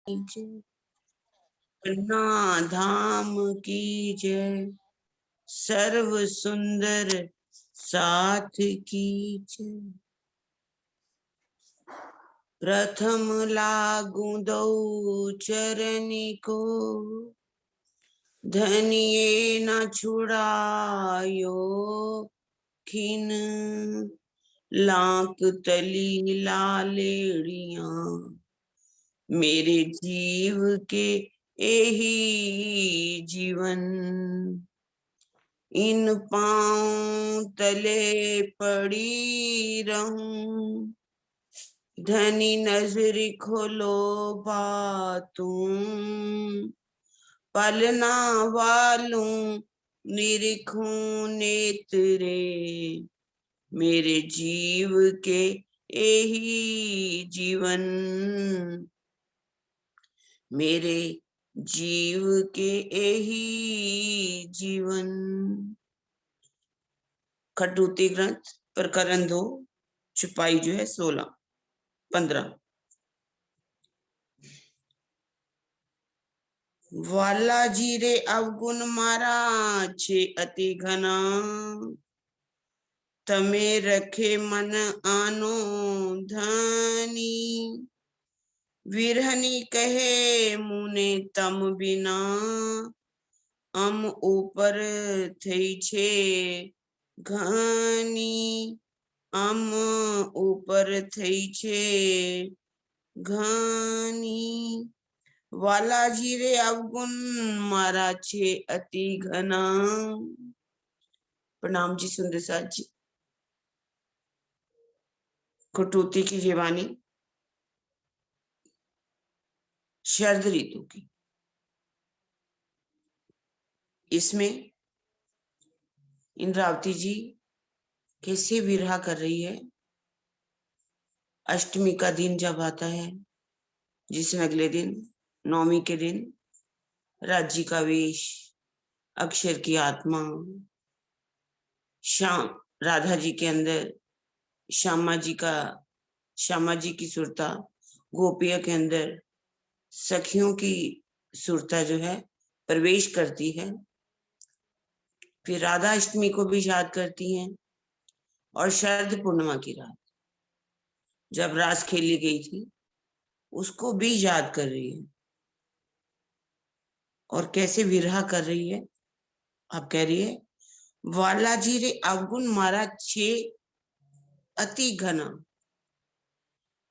जय, पन्ना धाम की जय, सर्व सुंदर साथ की जय। प्रथम लागू दो चरनी को, धनिये न छुड़ायो खिन, लाक तली लालेड़िया मेरे जीव के यही जीवन। इन पांव तले पड़ी रहूं, धनी नजरी खोलो बातूं, पलना वालूं निरीखूं नेत्रे मेरे जीव के यही जीवन। मेरे जीव के यही जीवन। खटूती ग्रंथ प्रकरण 2 छुपाई जो है 16-15। वाला जी रे अवगुण मारा छे अति घना, तमे रखे मन आनो धनी, विरहनी कहे मुने तम बिना, अम ऊपर थई छे घनी, अम ऊपर थई छे घनी। वालाजी रे अवगुण मारा छे अति घना। प्रणाम जी सुंदर साथ जी। कटौती की जीवानी शरद ऋतु की। इसमें इंद्रावती जी कैसे विरह कर रही है। अष्टमी का दिन जब आता है, जिसमें अगले दिन नवमी के दिन राज्य का वेश, अक्षर की आत्मा, श्याम राधा जी के अंदर श्यामा जी की सुरता, गोपियों के अंदर सखियों की सुरता जो है प्रवेश करती है। फिर राधा अष्टमी को भी याद करती हैं, और शरद पूर्णिमा की रात जब रास खेली गई थी उसको भी याद कर रही है। और कैसे विरह कर रही है। आप कह रही है, वालाजी रे अवगुण मारा छे अति घना।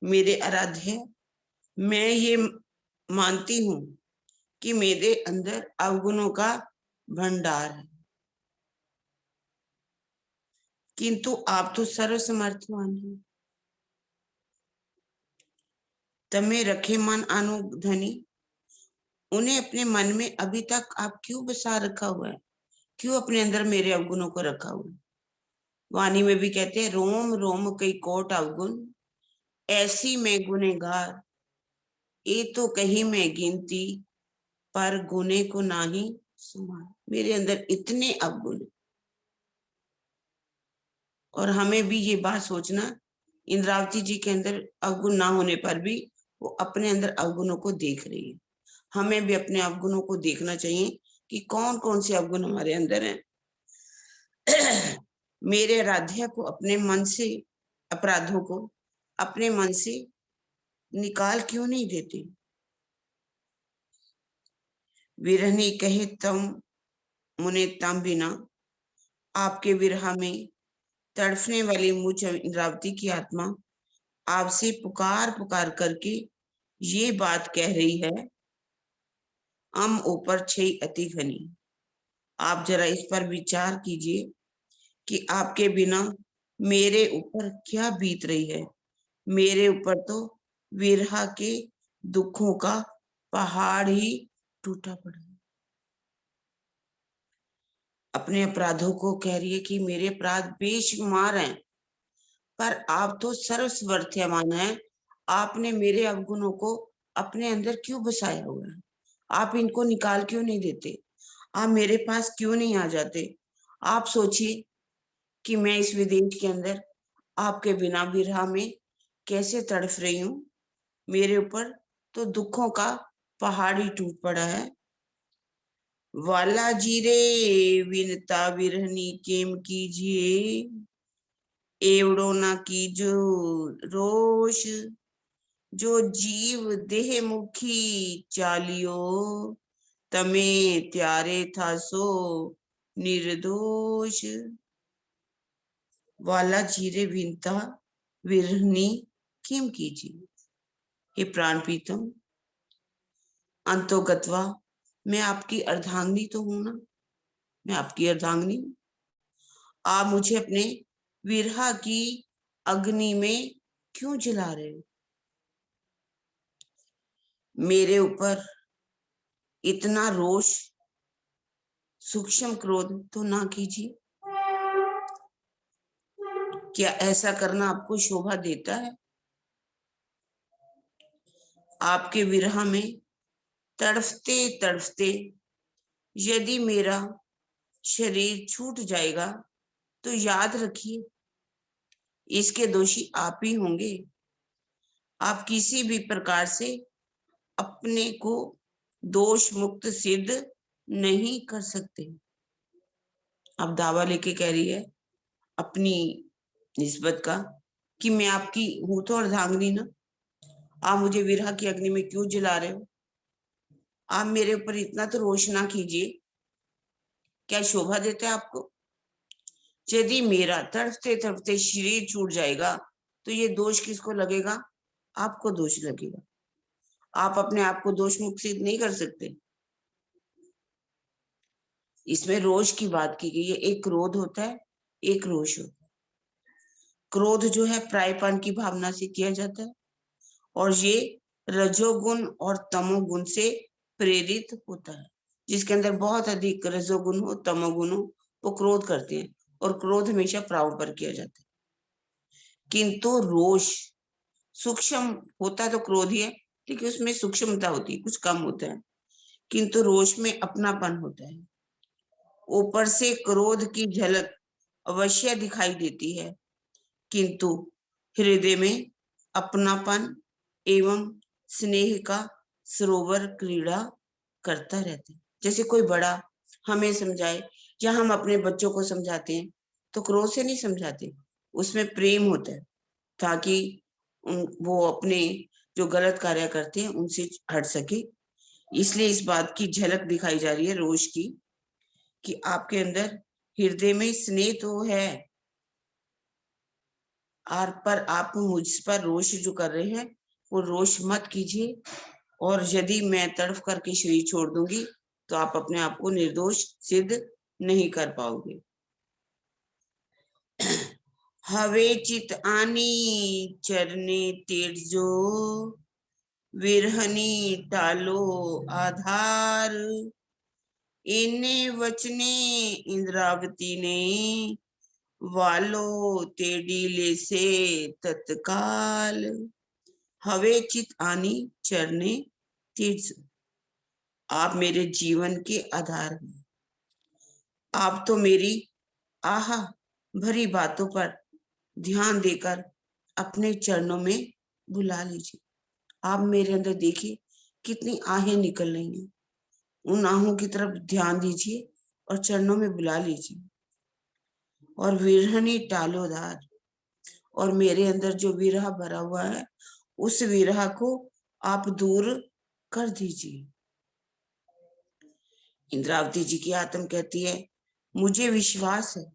मेरे आराध्य, मैं ये मानती हूं कि मेरे अंदर अवगुणों का भंडार है, किंतु आप तो सर्वसमर्थवान हैं। तमे रखे मन आनो धनी, उन्हें अपने मन में अभी तक आप क्यों बसा रखा हुआ है, क्यों अपने अंदर मेरे अवगुणों को रखा हुआ है। वाणी में भी कहते हैं, रोम रोम कई कोट अवगुण, ऐसी मैं गुनेगार, ये तो कहीं मैं गिनती, पर गुने को नाही सुमार। मेरे अंदर इतने अवगुण, और हमें भी ये बात सोचना, इंद्रावती जी के अंदर अवगुण ना होने पर भी वो अपने अंदर अवगुणों को देख रही है। हमें भी अपने अवगुणों को देखना चाहिए कि कौन कौन से अवगुण हमारे अंदर हैं। मेरे आराध्या को अपने मन से, अपराधों को अपने मन से निकाल क्यों नहीं देते। विरहनी कहे तम मुने तम बिना, आपके विरह में तड़फने वाली मुझ इंद्रावती की आत्मा आपसे पुकार पुकार करके ये बात कह रही है, अम ऊपर छे अति घनी। आप जरा इस पर विचार कीजिए कि आपके बिना मेरे ऊपर क्या बीत रही है। मेरे ऊपर तो विरह के दुखों का पहाड़ ही टूटा पड़ा है। अपने अपराधों को कह रही है कि मेरे अपराध बेशुमार हैं, पर आप तो सर्वसमर्थमान हैं। आपने मेरे अवगुणों को अपने अंदर क्यों बसाया हुआ है। आप इनको निकाल क्यों नहीं देते। आप मेरे पास क्यों नहीं आ जाते। आप सोचिए कि मैं इस विदेश के अंदर आपके बिना विरह में कैसे तड़फ रही हूं। मेरे ऊपर तो दुखों का पहाड़ ही टूट पड़ा है। वाला जीरे विनता विरहनी केम कीजिए, एवड़ो ना कीजो रोष, जो जीव देह मुखी चालियो, तमे त्यारे था सो निर्दोष। वाला जीरे विनता विरहनी किम कीजिए, हे प्राण प्रीतम, अंतोगत्वा, मैं आपकी अर्धांगिनी तो हूं ना, मैं आपकी अर्धांगिनी हूं। आप मुझे अपने विरह की अग्नि में क्यों जला रहे हो? मेरे ऊपर इतना रोष, सूक्ष्म क्रोध तो ना कीजिए। क्या ऐसा करना आपको शोभा देता है? आपके विरह में तड़फते तड़फते यदि मेरा शरीर छूट जाएगा तो याद रखिए, इसके दोषी आप ही होंगे। आप किसी भी प्रकार से अपने को दोष मुक्त सिद्ध नहीं कर सकते। अब दावा लेके कह रही है अपनी निस्बत का कि मैं आपकी हूं तो अर्धांगिनी ना, आप मुझे विरह की अग्नि में क्यों जला रहे हो? आप मेरे ऊपर इतना तो रोष ना कीजिए। क्या शोभा देता है आपको? यदि मेरा तड़फते तड़फते शरीर छूट जाएगा तो ये दोष किसको लगेगा? आपको दोष लगेगा। आप अपने आप को दोष मुक्त सिद्ध नहीं कर सकते। इसमें रोष की बात की गई है। एक क्रोध होता है, एक रोष होता है। क्रोध जो है प्रायपन की भावना से किया जाता है और ये रजोगुण और तमोगुण से प्रेरित होता है। जिसके अंदर बहुत अधिक रजोगुण हो, तमोगुण हो, वो क्रोध करते हैं और क्रोध हमेशा प्राण पर किया जाता है। किंतु रोष सूक्ष्म होता तो क्रोध ही है, लेकिन उसमें सूक्ष्मता होती है, कुछ कम होता है। किंतु रोष में अपनापन होता है। ऊपर से क्रोध की झलक अवश्य दिखाई देती है, किंतु हृदय में अपनापन एवं स्नेह का सरोवर क्रीड़ा करता रहता है। जैसे कोई बड़ा हमें समझाए या हम अपने बच्चों को समझाते हैं तो क्रोध से नहीं समझाते, उसमें प्रेम होता है ताकि वो अपने जो गलत कार्य करते हैं उनसे हट सके। इसलिए इस बात की झलक दिखाई जा रही है रोष की कि आपके अंदर हृदय में स्नेह तो है, और पर आप मुझ पर रोष जो कर रहे हैं वो रोष मत कीजिए। और यदि मैं तड़फ करके शरीर छोड़ दूंगी तो आप अपने आप को निर्दोष सिद्ध नहीं कर पाओगे। हवे चित आनी चरने तेजो, विरहनी टालो आधार, इन्ने वचने इंद्रावती ने, वालो तेडीले से तत्काल। हवे चित आनी चरने तीर्थ, आप मेरे जीवन के आधार हैं। आप तो मेरी आहा भरी बातों पर ध्यान देकर अपने चरणों में बुला लीजिए। आप मेरे अंदर देखिए कितनी आहें निकल रही हैं, उन आहों की तरफ ध्यान दीजिए और चरणों में बुला लीजिए। और विरहनी टालोदार, और मेरे अंदर जो विरह भरा हुआ है उस विरह को आप दूर कर दीजिए। इंद्रावती जी की आत्मा कहती है मुझे विश्वास है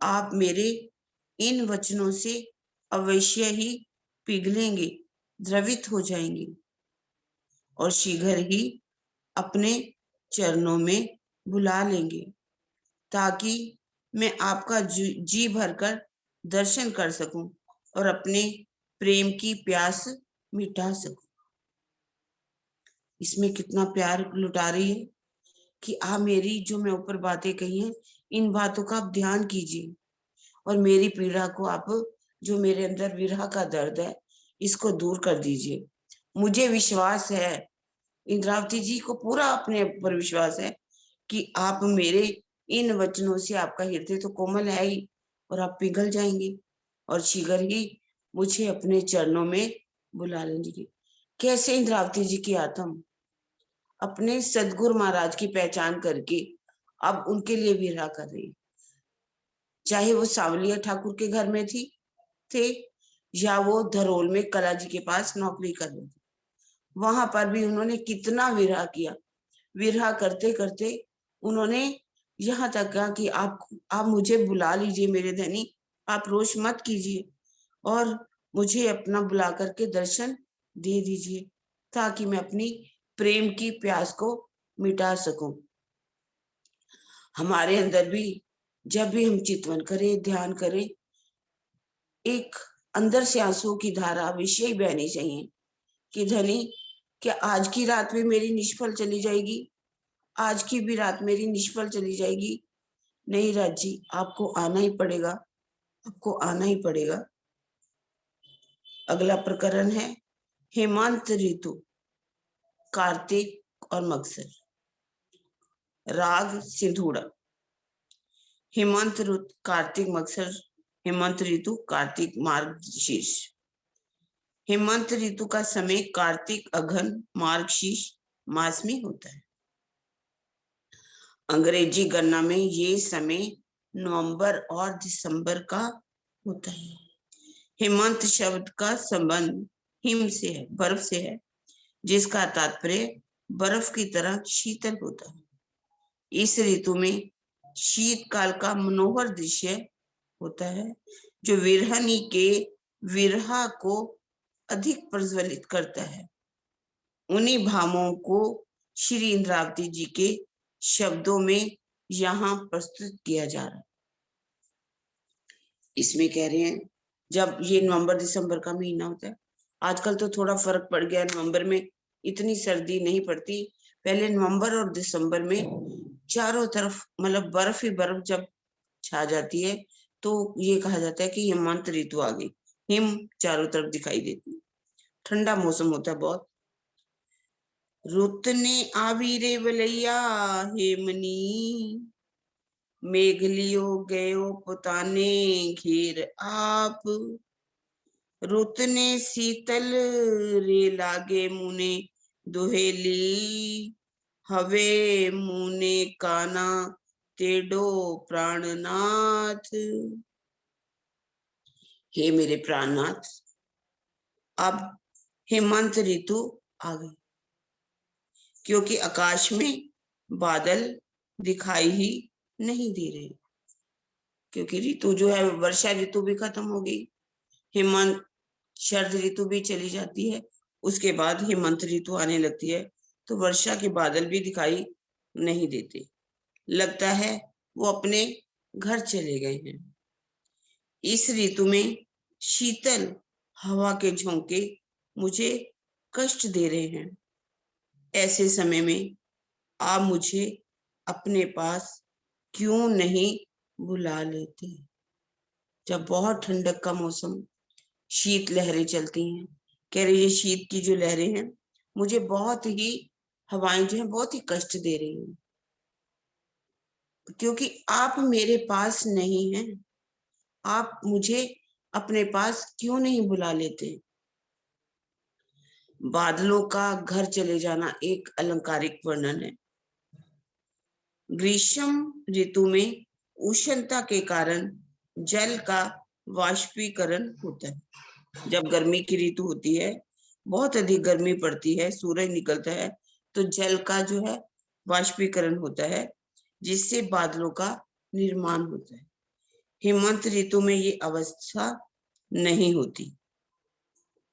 आप मेरे इन वचनों से अवश्य ही पिघलेंगे, द्रवित हो जाएंगे और शीघ्र ही अपने चरणों में बुला लेंगे, ताकि मैं आपका जी भरकर दर्शन कर सकूं और अपने प्रेम की प्यास मिटा सकूं। इसमें कितना प्यार लुटा रही है कि आप मेरी जो मैं ऊपर बातें कही हैं इन बातों का आप ध्यान कीजिए और मेरी पीड़ा को आप, जो मेरे अंदर विरह का दर्द है, इसको दूर कर दीजिए। मुझे विश्वास है, इंद्रावती जी को पूरा अपने ऊपर विश्वास है कि आप मेरे इन वचनों से, आपका हृदय तो कोमल है ही, और आप पिघल जाएंगे और शीघ्र ही मुझे अपने चरणों में बुला लेंगे। कैसे इंद्रावती जी की आत्मा अपने सदगुरु महाराज की पहचान करके अब उनके लिए विरह कर रही है। चाहे वो सावलिया ठाकुर के घर में थे या वो धरोल में कला जी के पास नौकरी कर रहे थे, वहां पर भी उन्होंने कितना विरह किया। विरह करते करते उन्होंने यहाँ तक कहा कि आप मुझे बुला लीजिए मेरे धनी, आप रोष मत कीजिए और मुझे अपना बुला करके दर्शन दे दीजिए ताकि मैं अपनी प्रेम की प्यास को मिटा सकूं। हमारे अंदर भी जब भी हम चिंतन करें, ध्यान करें, एक अंदर से आंसू की धारा अवश्य ही बहनी चाहिए कि धनी, क्या आज की रात भी मेरी निष्फल चली जाएगी? आज की भी रात मेरी निष्फल चली जाएगी? नहीं राज जी, आपको आना ही पड़ेगा, आपको आना ही पड़ेगा। अगला प्रकरण है हेमंत ऋतु, कार्तिक और मगसर। राग सिंधुड़ा। हेमंत ऋतु कार्तिक मगसर, हेमंत ऋतु कार्तिक मार्गशीर्ष। हेमंत ऋतु का समय कार्तिक अघन मार्गशीर्ष मास में होता है। अंग्रेजी गणना में ये समय नवंबर और दिसंबर का होता है। हेमंत शब्द का संबंध हिम से है, बर्फ से है, जिसका तात्पर्य बर्फ की तरह शीतल होता है। इस ऋतु में शीतकाल का मनोहर दृश्य होता है जो विरहनी के विरह को अधिक प्रज्वलित करता है। उन्हीं भावों को श्री इंद्रावती जी के शब्दों में यहाँ प्रस्तुत किया जा रहा है। इसमें कह रहे हैं जब ये नवंबर दिसंबर का महीना होता है, आजकल तो थोड़ा फर्क पड़ गया, नवंबर में इतनी सर्दी नहीं पड़ती। पहले नवंबर और दिसंबर में चारों तरफ मतलब बर्फ ही बर्फ जब छा जाती है तो ये कहा जाता है कि हेमंत ऋतु आ गई। हिम चारों तरफ दिखाई देती है, ठंडा मौसम होता है बहुत। रुत ने आवीरे वलैया हेमनी, मेघ लियो गयो पुताने घेर आप। रुत ने शीतल रे लागे मुने दुहेली, हवे मुने काना तेडो प्राणनाथ। हे मेरे प्राणनाथ, अब हेमंत ऋतु आ गई, क्योंकि आकाश में बादल दिखाई ही नहीं दे रहे, क्योंकि ऋतु जो है वर्षा ऋतु भी खत्म हो गई, हेमंत शरद ऋतु भी चली जाती है, उसके बाद हेमंत ऋतु आने लगती है तो वर्षा के बादल भी दिखाई नहीं देते, लगता है वो अपने घर चले गए हैं। इस ऋतु में शीतल हवा के झोंके मुझे कष्ट दे रहे हैं। ऐसे समय में आप मुझे अपने पास क्यों नहीं बुला लेते? जब बहुत ठंडक का मौसम, शीत लहरें चलती हैं, कह रही है शीत की जो लहरें हैं मुझे बहुत ही, हवाएं जो है बहुत ही कष्ट दे रही हैं, क्योंकि आप मेरे पास नहीं हैं। आप मुझे अपने पास क्यों नहीं बुला लेते? बादलों का घर चले जाना एक अलंकारिक वर्णन है। ग्रीष्म ऋतु में उष्णता के कारण जल का वाष्पीकरण होता है। जब गर्मी की ऋतु होती है, बहुत अधिक गर्मी पड़ती है, सूरज निकलता है, तो जल का जो है वाष्पीकरण होता है, जिससे बादलों का निर्माण होता है। हेमंत ऋतु में ये अवस्था नहीं होती,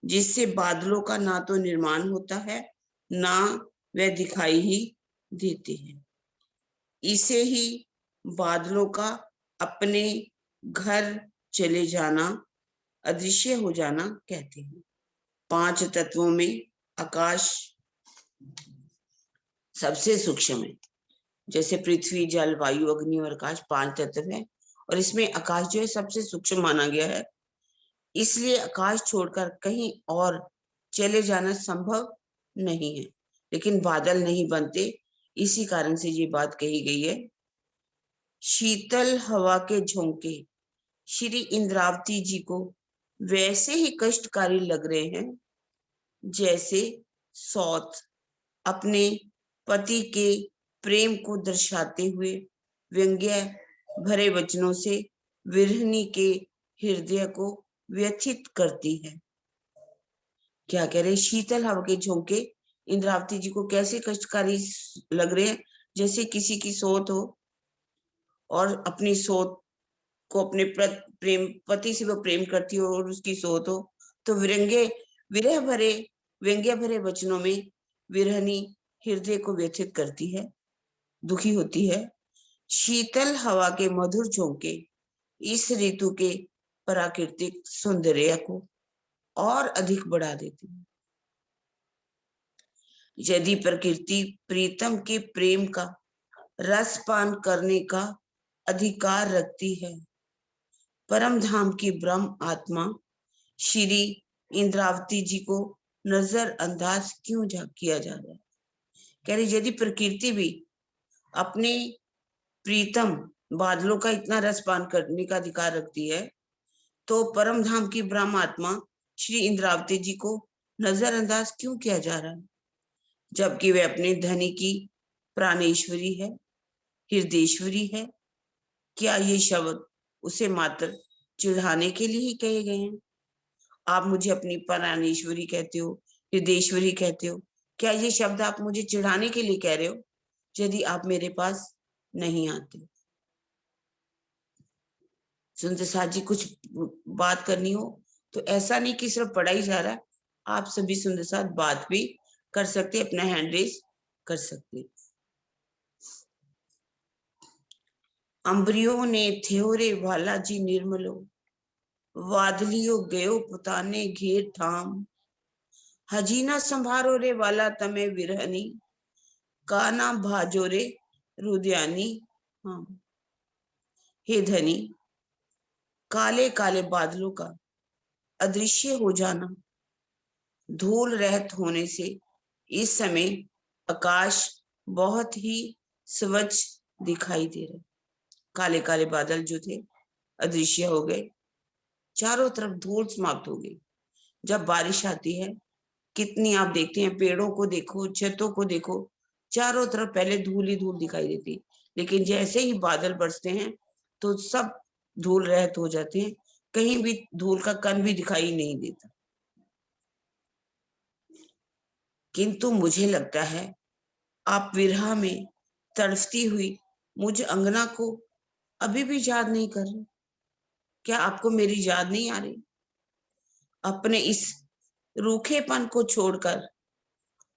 जिससे बादलों का ना तो निर्माण होता है, ना वह दिखाई ही देते हैं। इसे ही बादलों का अपने घर चले जाना, अदृश्य हो जाना कहते हैं। 5 तत्वों में आकाश सबसे सूक्ष्म है। जैसे पृथ्वी, जल, वायु, अग्नि और आकाश 5 तत्व है, और इसमें आकाश जो है सबसे सूक्ष्म माना गया है। इसलिए आकाश छोड़कर कहीं और चले जाना संभव नहीं है, लेकिन बादल नहीं बनते, इसी कारण से ये बात कही गई है। शीतल हवा के झोंके श्री इंद्रावती जी को वैसे ही कष्टकारी लग रहे हैं जैसे सौत अपने पति के प्रेम को दर्शाते हुए व्यंग्य भरे वचनों से विरहिणी के हृदय को व्यथित करती है। क्या कह रहे, शीतल हवा के झोंके इंद्रावती जी को कैसे कष्टकारी लग रहे हैं, जैसे किसी की सौत हो और अपनी सौत को अपने प्रेम पति से वो प्रेम करती हो और उसकी सौत हो, तो व्यंग्य भरे वचनों में विरहनी हृदय को व्यथित करती है, दुखी होती है। शीतल हवा के मधुर झोंके इस ऋतु के प्राकृतिक सौंदर्य को और अधिक बढ़ा देती है। यदि प्रकृति प्रीतम के प्रेम का रसपान करने का अधिकार रखती है, परम धाम की ब्रह्म आत्मा श्री इंद्रावती जी को नजरअंदाज क्यों किया जा रहा है। कह रही, यदि प्रकृति भी अपने प्रीतम बादलों का इतना रसपान करने का अधिकार रखती है, तो परम धाम की ब्रह्म आत्मा श्री इंद्रावती जी को नजरअंदाज क्यों किया जा रहा है, जबकि वे अपने धनी की प्राणेश्वरी है, हृदयेश्वरी है। क्या ये शब्द उसे मात्र चिढ़ाने के लिए ही कहे गए हैं? आप मुझे अपनी प्राणेश्वरी कहते हो, हृदयेश्वरी कहते हो, क्या ये शब्द आप मुझे चिढ़ाने के लिए कह रहे हो यदि आप मेरे पास नहीं आते? सुनते साथ जी कुछ बात करनी हो तो ऐसा नहीं कि सिर्फ पढ़ा ही जा रहा है, आप सभी सुनते साथ बात भी कर सकते, अपना हैंड रेज कर सकते। अंबरियो ने थ्योरे वाला जी निर्मलो, वादलियो गयो पुताने घेर ठाम, हजीना संभारो रे वाला तमे विरहनी, काना भाजो रे रुद्यानी। हाँ, हे धनी, काले काले बादलों का अदृश्य हो जाना, धूल रहित होने से इस समय आकाश बहुत ही स्वच्छ दिखाई दे रहा है। काले काले बादल जो थे अदृश्य हो गए, चारों तरफ धूल समाप्त हो गई। जब बारिश आती है, कितनी आप देखते हैं, पेड़ों को देखो, छतों को देखो, चारों तरफ पहले धूल ही धूल दिखाई देती, लेकिन जैसे ही बादल बरसते हैं तो सब धूल रहित हो जाते हैं, कहीं भी धूल का कण भी दिखाई नहीं देता। किंतु मुझे लगता है आप विरह में तड़फती हुई मुझ अंगना को अभी भी याद नहीं कर रहे। क्या आपको मेरी याद नहीं आ रही? अपने इस रूखेपन को छोड़कर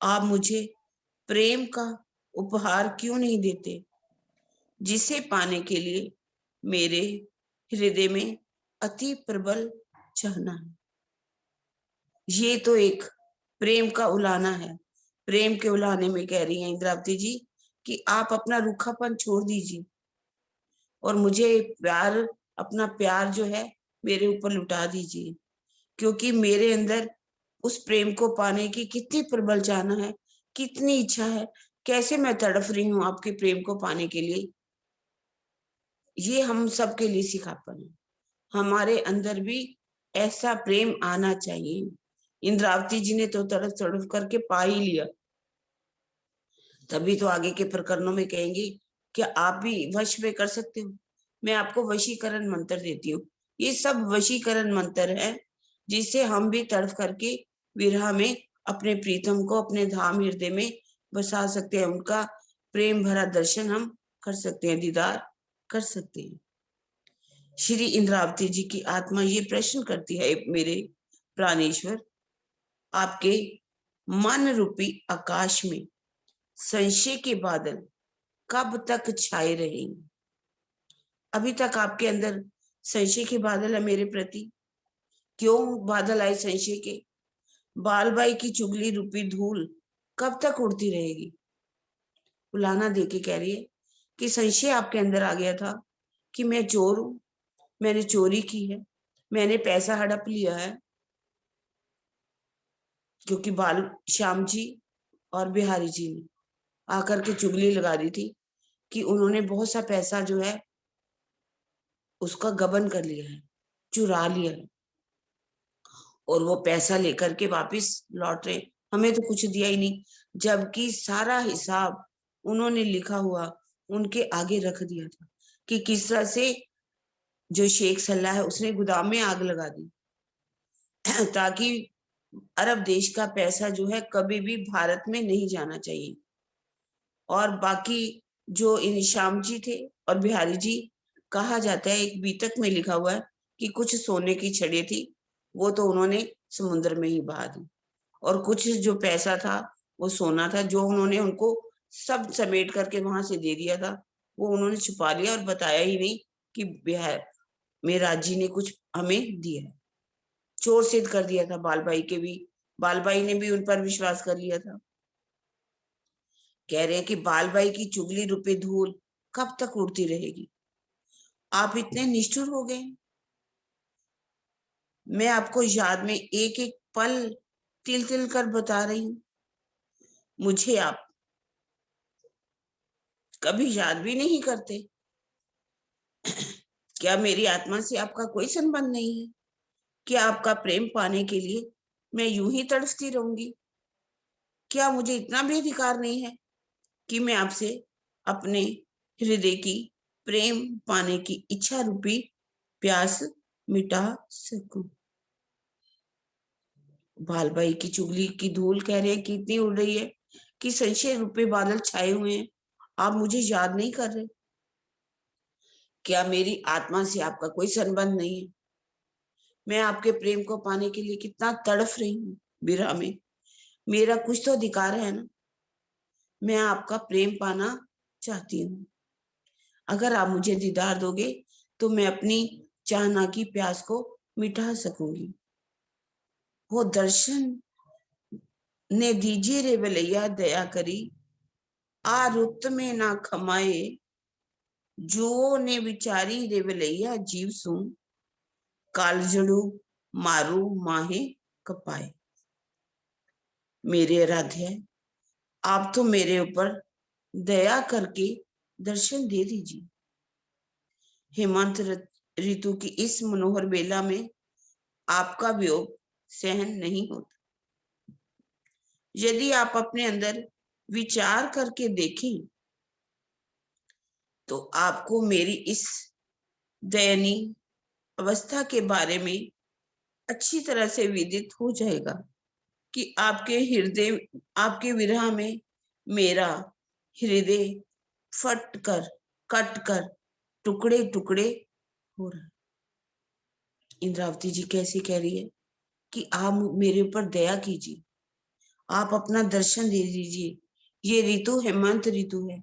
आप मुझे प्रेम का उपहार क्यों नहीं देते, जिसे पाने के लिए मेरे हृदय में अति प्रबल चाहना है। ये तो एक प्रेम का उलाहना है। प्रेम के उलाहने में कह रही हैं इंद्रावती जी कि आप अपना रूखापन छोड़ दीजिए और मुझे प्यार, अपना प्यार जो है मेरे ऊपर लुटा दीजिए, क्योंकि मेरे अंदर उस प्रेम को पाने की कितनी प्रबल चाहना है, कितनी इच्छा है, कैसे मैं तड़फ रही हूँ आपके प्रेम को पाने के लिए। ये हम सबके लिए सिखापन है, हमारे अंदर भी ऐसा प्रेम आना चाहिए। इंद्रावती जी ने तो तड़फ तड़फ करके पा ही लिया, तभी तो आगे के प्रकरणों में कहेंगे कि आप भी वश में कर सकते हो। मैं आपको वशीकरण मंत्र देती हूँ, ये सब वशीकरण मंत्र है जिससे हम भी तड़फ करके विरह में अपने प्रीतम को अपने धाम हृदय में बसा सकते हैं, उनका प्रेम भरा दर्शन हम कर सकते हैं, दीदार कर सकते हैं। श्री इंद्रावती जी की आत्मा ये प्रश्न करती है, मेरे प्राणेश्वर, आपके मन रूपी आकाश में संशय के बादल कब तक छाए रहेंगे? अभी तक आपके अंदर संशय के बादल है मेरे प्रति। क्यों बादल आए संशय के? बालबाई की चुगली रूपी धूल कब तक उड़ती रहेगी? उलाना देके कह रही है कि संशय आपके अंदर आ गया था कि मैं चोर हूं, मैंने चोरी की है, मैंने पैसा हड़प लिया है, क्योंकि बाल श्याम जी और बिहारी जी ने आकर के चुगली लगा दी थी कि उन्होंने बहुत सा पैसा जो है उसका गबन कर लिया है, चुरा लिया है, और वो पैसा लेकर के वापस लौट रहे, हमें तो कुछ दिया ही नहीं, जबकि सारा हिसाब उन्होंने लिखा हुआ उनके आगे रख दिया था कि किस तरह से जो शेख सल्लाह है उसने गोदाम में आग लगा दी ताकि अरब देश का पैसा जो है कभी भी भारत में नहीं जाना चाहिए। और बाकी जो इन श्याम जी थे और बिहारी जी, कहा जाता है एक बीतक में लिखा हुआ है कि कुछ सोने की छड़ें थी, वो तो उन्होंने समुद्र में ही बहा दी, और कुछ जो पैसा था वो सोना था जो उन्होंने उनको सब समेट करके वहां से दे दिया था, वो उन्होंने छुपा लिया और बताया ही नहीं कि बिहार में राजी ने कुछ हमें दिया है। चोर सिद्ध कर दिया था बालबाई के भी, बालबाई ने भी उन पर विश्वास कर लिया था। कह रहे हैं कि बालबाई की चुगली रूपी धूल कब तक उड़ती रहेगी। आप इतने निष्ठुर हो गए। मैं आपको याद में एक एक पल तिल तिल कर बता रही हूँ, मुझे आप कभी याद भी नहीं करते। क्या मेरी आत्मा से आपका कोई संबंध नहीं है? क्या आपका प्रेम पाने के लिए मैं यूं ही तड़फती रहूंगी? क्या मुझे इतना भी अधिकार नहीं है कि मैं आपसे अपने हृदय की प्रेम पाने की इच्छा रूपी प्यास मिटा सकूं? बालबाई की चुगली की धूल कह रहे हैं कि इतनी उड़ रही है कि संशय रूपे बादल छाए हुए हैं, आप मुझे याद नहीं कर रहे। क्या मेरी आत्मा से आपका कोई संबंध नहीं है? मैं आपके प्रेम को पाने के लिए कितना तड़फ रही हूँ विरह में। मेरा कुछ तो अधिकार है ना, मैं आपका प्रेम पाना चाहती हूँ। अगर आप मुझे दीदार दोगे तो मैं अपनी चाहना की प्यास को मिटा सकूंगी। वो दर्शन ने दीजिए रे वलैया दया करी, आ रुत में ना खमाए, जो ने विचारी रे वलैया जीव सू, कालजड़ू मारू माहे कपाए। मेरे आराध्य, आप तो मेरे ऊपर दया करके दर्शन दे दीजिए। हेमंत ऋतु की इस मनोहर बेला में आपका वियोग सहन नहीं होता। यदि आप अपने अंदर विचार करके देखें तो आपको मेरी इस दयनीय अवस्था के बारे में अच्छी तरह से विदित हो जाएगा कि आपके विरह में मेरा हृदय फट कर कट कर टुकड़े टुकड़े हो रहा है। इंद्रावती जी कैसे कह रही है कि आप मेरे ऊपर दया कीजिए, आप अपना दर्शन दे दीजिए। ये ऋतु हेमंत ऋतु है,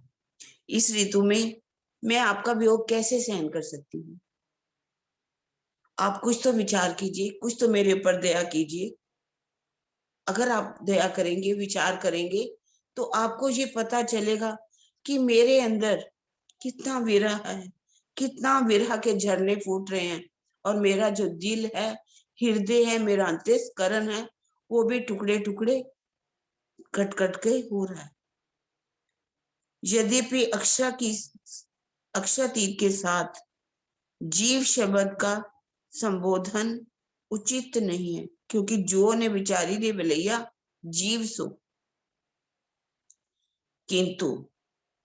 इस ऋतु में मैं आपका वियोग कैसे सहन कर सकती हूँ? आप कुछ तो विचार कीजिए, कुछ तो मेरे ऊपर दया कीजिए। अगर आप दया करेंगे, विचार करेंगे, तो आपको ये पता चलेगा कि मेरे अंदर कितना विरह है, कितना विरह के झरने फूट रहे हैं, और मेरा जो दिल है, हृदय है, मेरा अंतःकरण है, वो भी टुकड़े टुकड़े कट कट के हो रहा है। यद्यपि अक्षरातीत के साथ जीव शब्द का संबोधन उचित नहीं है, क्योंकि जो ने विचारी रे भलैया जीव सो, किंतु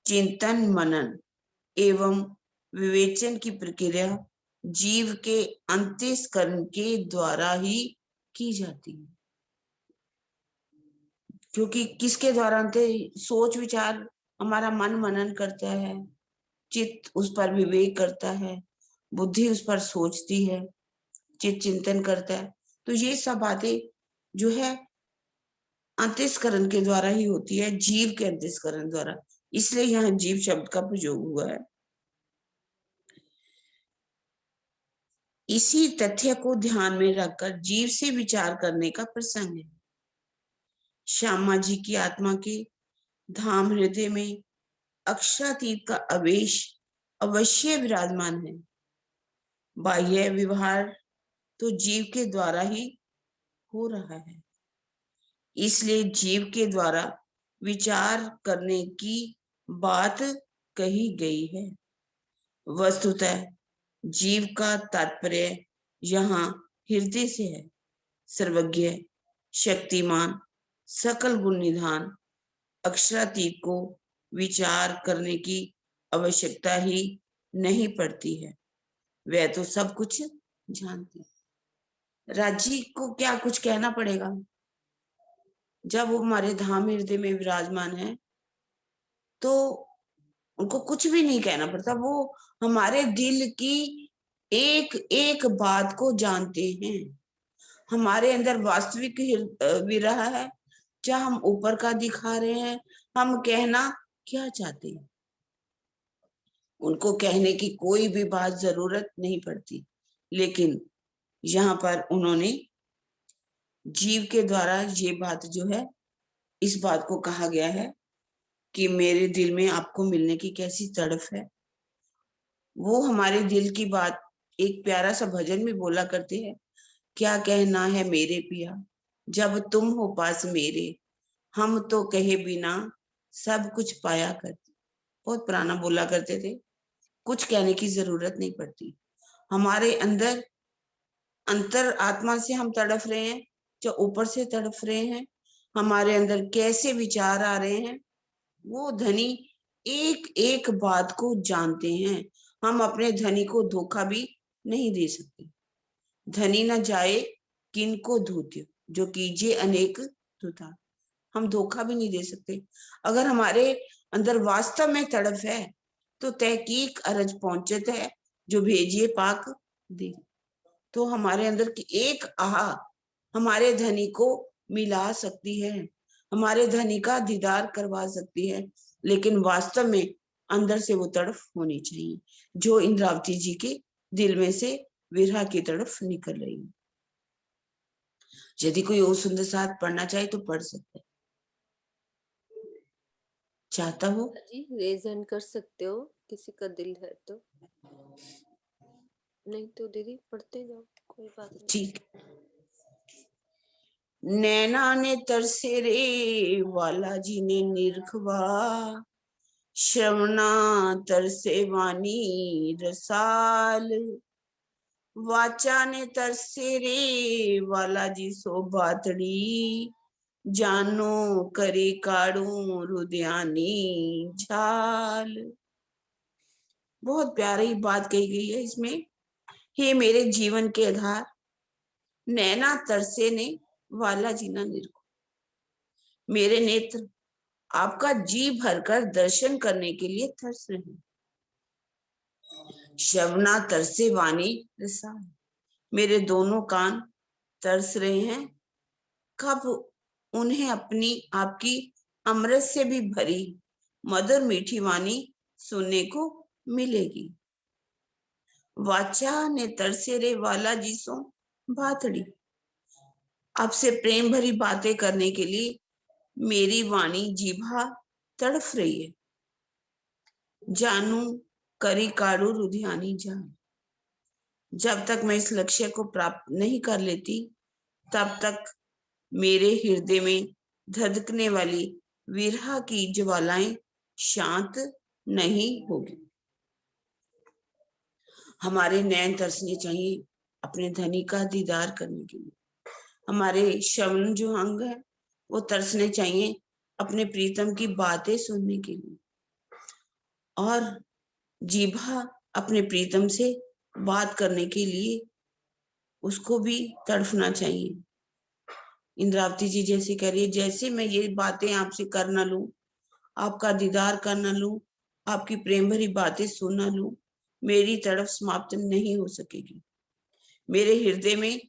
चिंतन मनन एवं विवेचन की प्रक्रिया जीव के अंतःकरण के द्वारा ही की जाती है। क्योंकि किसके द्वारा? सोच विचार, हमारा मन मनन करता है, चित्त उस पर विवेक करता है, बुद्धि उस पर सोचती है, चित्त चिंतन करता है। तो ये सब बातें जो है अंतःकरण के द्वारा ही होती है, जीव के अंतःकरण द्वारा। इसलिए यहाँ जीव शब्द का प्रयोग हुआ है। इसी तथ्य को ध्यान में रखकर जीव से विचार करने का प्रसंग है। श्यामा जी की आत्मा के धाम हृदय में अक्षरातीत का आवेश अवश्य विराजमान है। बाह्य व्यवहार तो जीव के द्वारा ही हो रहा है, इसलिए जीव के द्वारा विचार करने की बात कही गई है। वस्तुतः जीव का तात्पर्य यहाँ हृदय से है, सर्वज्ञ, शक्तिमान, सकल गुण निधान अक्षरातीत को विचार करने की आवश्यकता ही नहीं पड़ती है, वह तो सब कुछ जानती है। राजी को क्या कुछ कहना पड़ेगा? जब वो हमारे धाम हृदय में विराजमान है तो उनको कुछ भी नहीं कहना पड़ता, वो हमारे दिल की एक एक बात को जानते हैं। हमारे अंदर वास्तविक विरह है, क्या हम ऊपर का दिखा रहे हैं, हम कहना क्या चाहते हैं। उनको कहने की कोई भी बात जरूरत नहीं पड़ती, लेकिन यहाँ पर उन्होंने जीव के द्वारा ये बात जो है, इस बात को कहा गया है कि मेरे दिल में आपको मिलने की कैसी तड़फ है। वो हमारे दिल की बात एक प्यारा सा भजन में बोला करते हैं, क्या कहना है मेरे पिया जब तुम हो पास मेरे, हम तो कहे बिना सब कुछ पाया करते। बहुत पुराना बोला करते थे, कुछ कहने की जरूरत नहीं पड़ती। हमारे अंदर अंतर आत्मा से हम तड़फ रहे हैं, जो ऊपर से तड़फ रहे हैं, हमारे अंदर कैसे विचार आ रहे हैं, वो धनी एक एक बात को जानते हैं। हम अपने धनी को धोखा भी नहीं दे सकते। धनी न जाए किनको धूत्य, जो कीजिए अनेक धुता। हम धोखा भी नहीं दे सकते। अगर हमारे अंदर वास्तव में तड़फ है तो तहकीक अरज पहुंचत है, जो भेजिए पाक दे। तो हमारे अंदर की एक आह हमारे धनी को मिला सकती है, हमारे धनी का दीदार करवा सकती है, लेकिन वास्तव में अंदर से वो तड़फ होनी चाहिए जो इंद्रावती जी के दिल में से विरह की तरफ निकल रही है। यदि कोई और सुंदर साथ पढ़ना चाहे तो पढ़ सकता है। चाहता हो जी रेज हैंड कर सकते हो, किसी का दिल है तो, नहीं तो दीदी पढ़ते जाओ, कोई बात नहीं। ठीक। नैना ने तरसे रे वाला जी ने निरखवा, श्रवणा तरसे वाणी रसाल, वाचा ने तरसे रे वाला जी सो बातड़ी, जानो करे काड़ू रुद्यानी झाल। बहुत प्यारी बात कही गई है इसमें। हे मेरे जीवन के आधार, नैना तरसे ने वाला जीना निरखो। मेरे नेत्र आपका जी भरकर दर्शन करने के लिए तरस रहे हैं। श्रवणा तरसे वाणी रसाल, मेरे दोनों कान तरस रहे हैं, कब उन्हें अपनी आपकी अमृत से भी भरी मधुर मीठी वाणी सुनने को मिलेगी। वाचा ने तरसे रे वाला जी सो बातड़ी, आपसे प्रेम भरी बातें करने के लिए मेरी वाणी जीभा तड़फ रही है। जानू करी काड़ू रुधियानी जान, जब तक मैं इस लक्ष्य को प्राप्त नहीं कर लेती तब तक मेरे हृदय में धधकने वाली विरह की ज्वालाएं शांत नहीं होगी। हमारे नैन तरसने चाहिए अपने धनी का दीदार करने के लिए। हमारे श्रवण जो अंग है वो तरसने चाहिए अपने प्रीतम की बातें सुनने के लिए, और जीभा अपने प्रीतम से बात करने के लिए उसको भी तड़फना चाहिए। इंद्रावती जी जैसे कह रही है, जैसे मैं ये बातें आपसे कर ना लूं, आपका दीदार कर ना लूं, आपकी प्रेम भरी बातें सुन ना लूं, मेरी तड़फ समाप्त नहीं हो सकेगी। मेरे हृदय में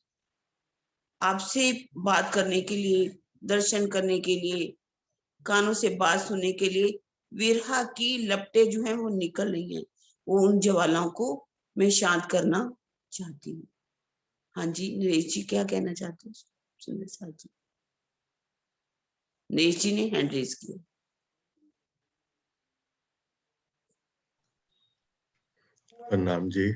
आपसे बात करने के लिए, दर्शन करने के लिए, कानों से बात सुनने के लिए विरहा की लपटें जो हैं वो निकल रही हैं। वो उन ज्वालाओं को मैं शांत करना चाहती हूँ। हाँ जी, नरेश जी क्या कहना चाहते हैं? सुंदर साथ जी, नरेश जी ने हैंड रेज किया। प्रणाम जी।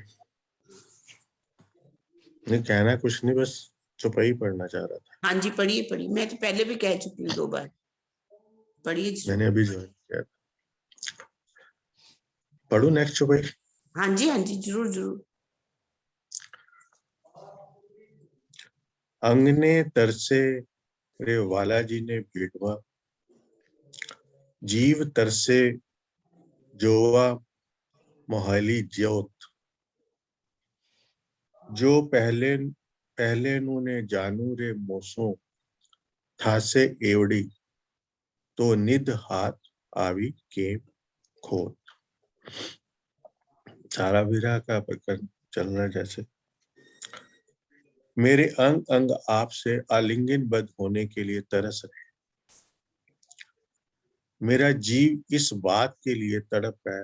नहीं कहना कुछ नहीं, बस चौपाई पढ़ना चाह रहा था। हाँ जी पढ़िए पढ़िए, मैं तो पहले भी कह चुकी हूँ 2 बार, पढ़िए। मैंने अभी ज्वाइन किया था। पढ़ू नेक्स्ट चौपाई? हाँ जी जरूर जरूर। अंगने तरसे रे वाला जी ने भेटवा, जीव तरसे जोवा मोहाली ज्योत, जो पहले पहले नु ने जानू रे मोसो, थासे एवड़ी तो निध हाथ आवी के खोत। सारा विरह का प्रकरण चल रहा है। जैसे मेरे अंग अंग आपसे आलिंगन बद्ध होने के लिए तरस रहे, मेरा जीव इस बात के लिए तड़प है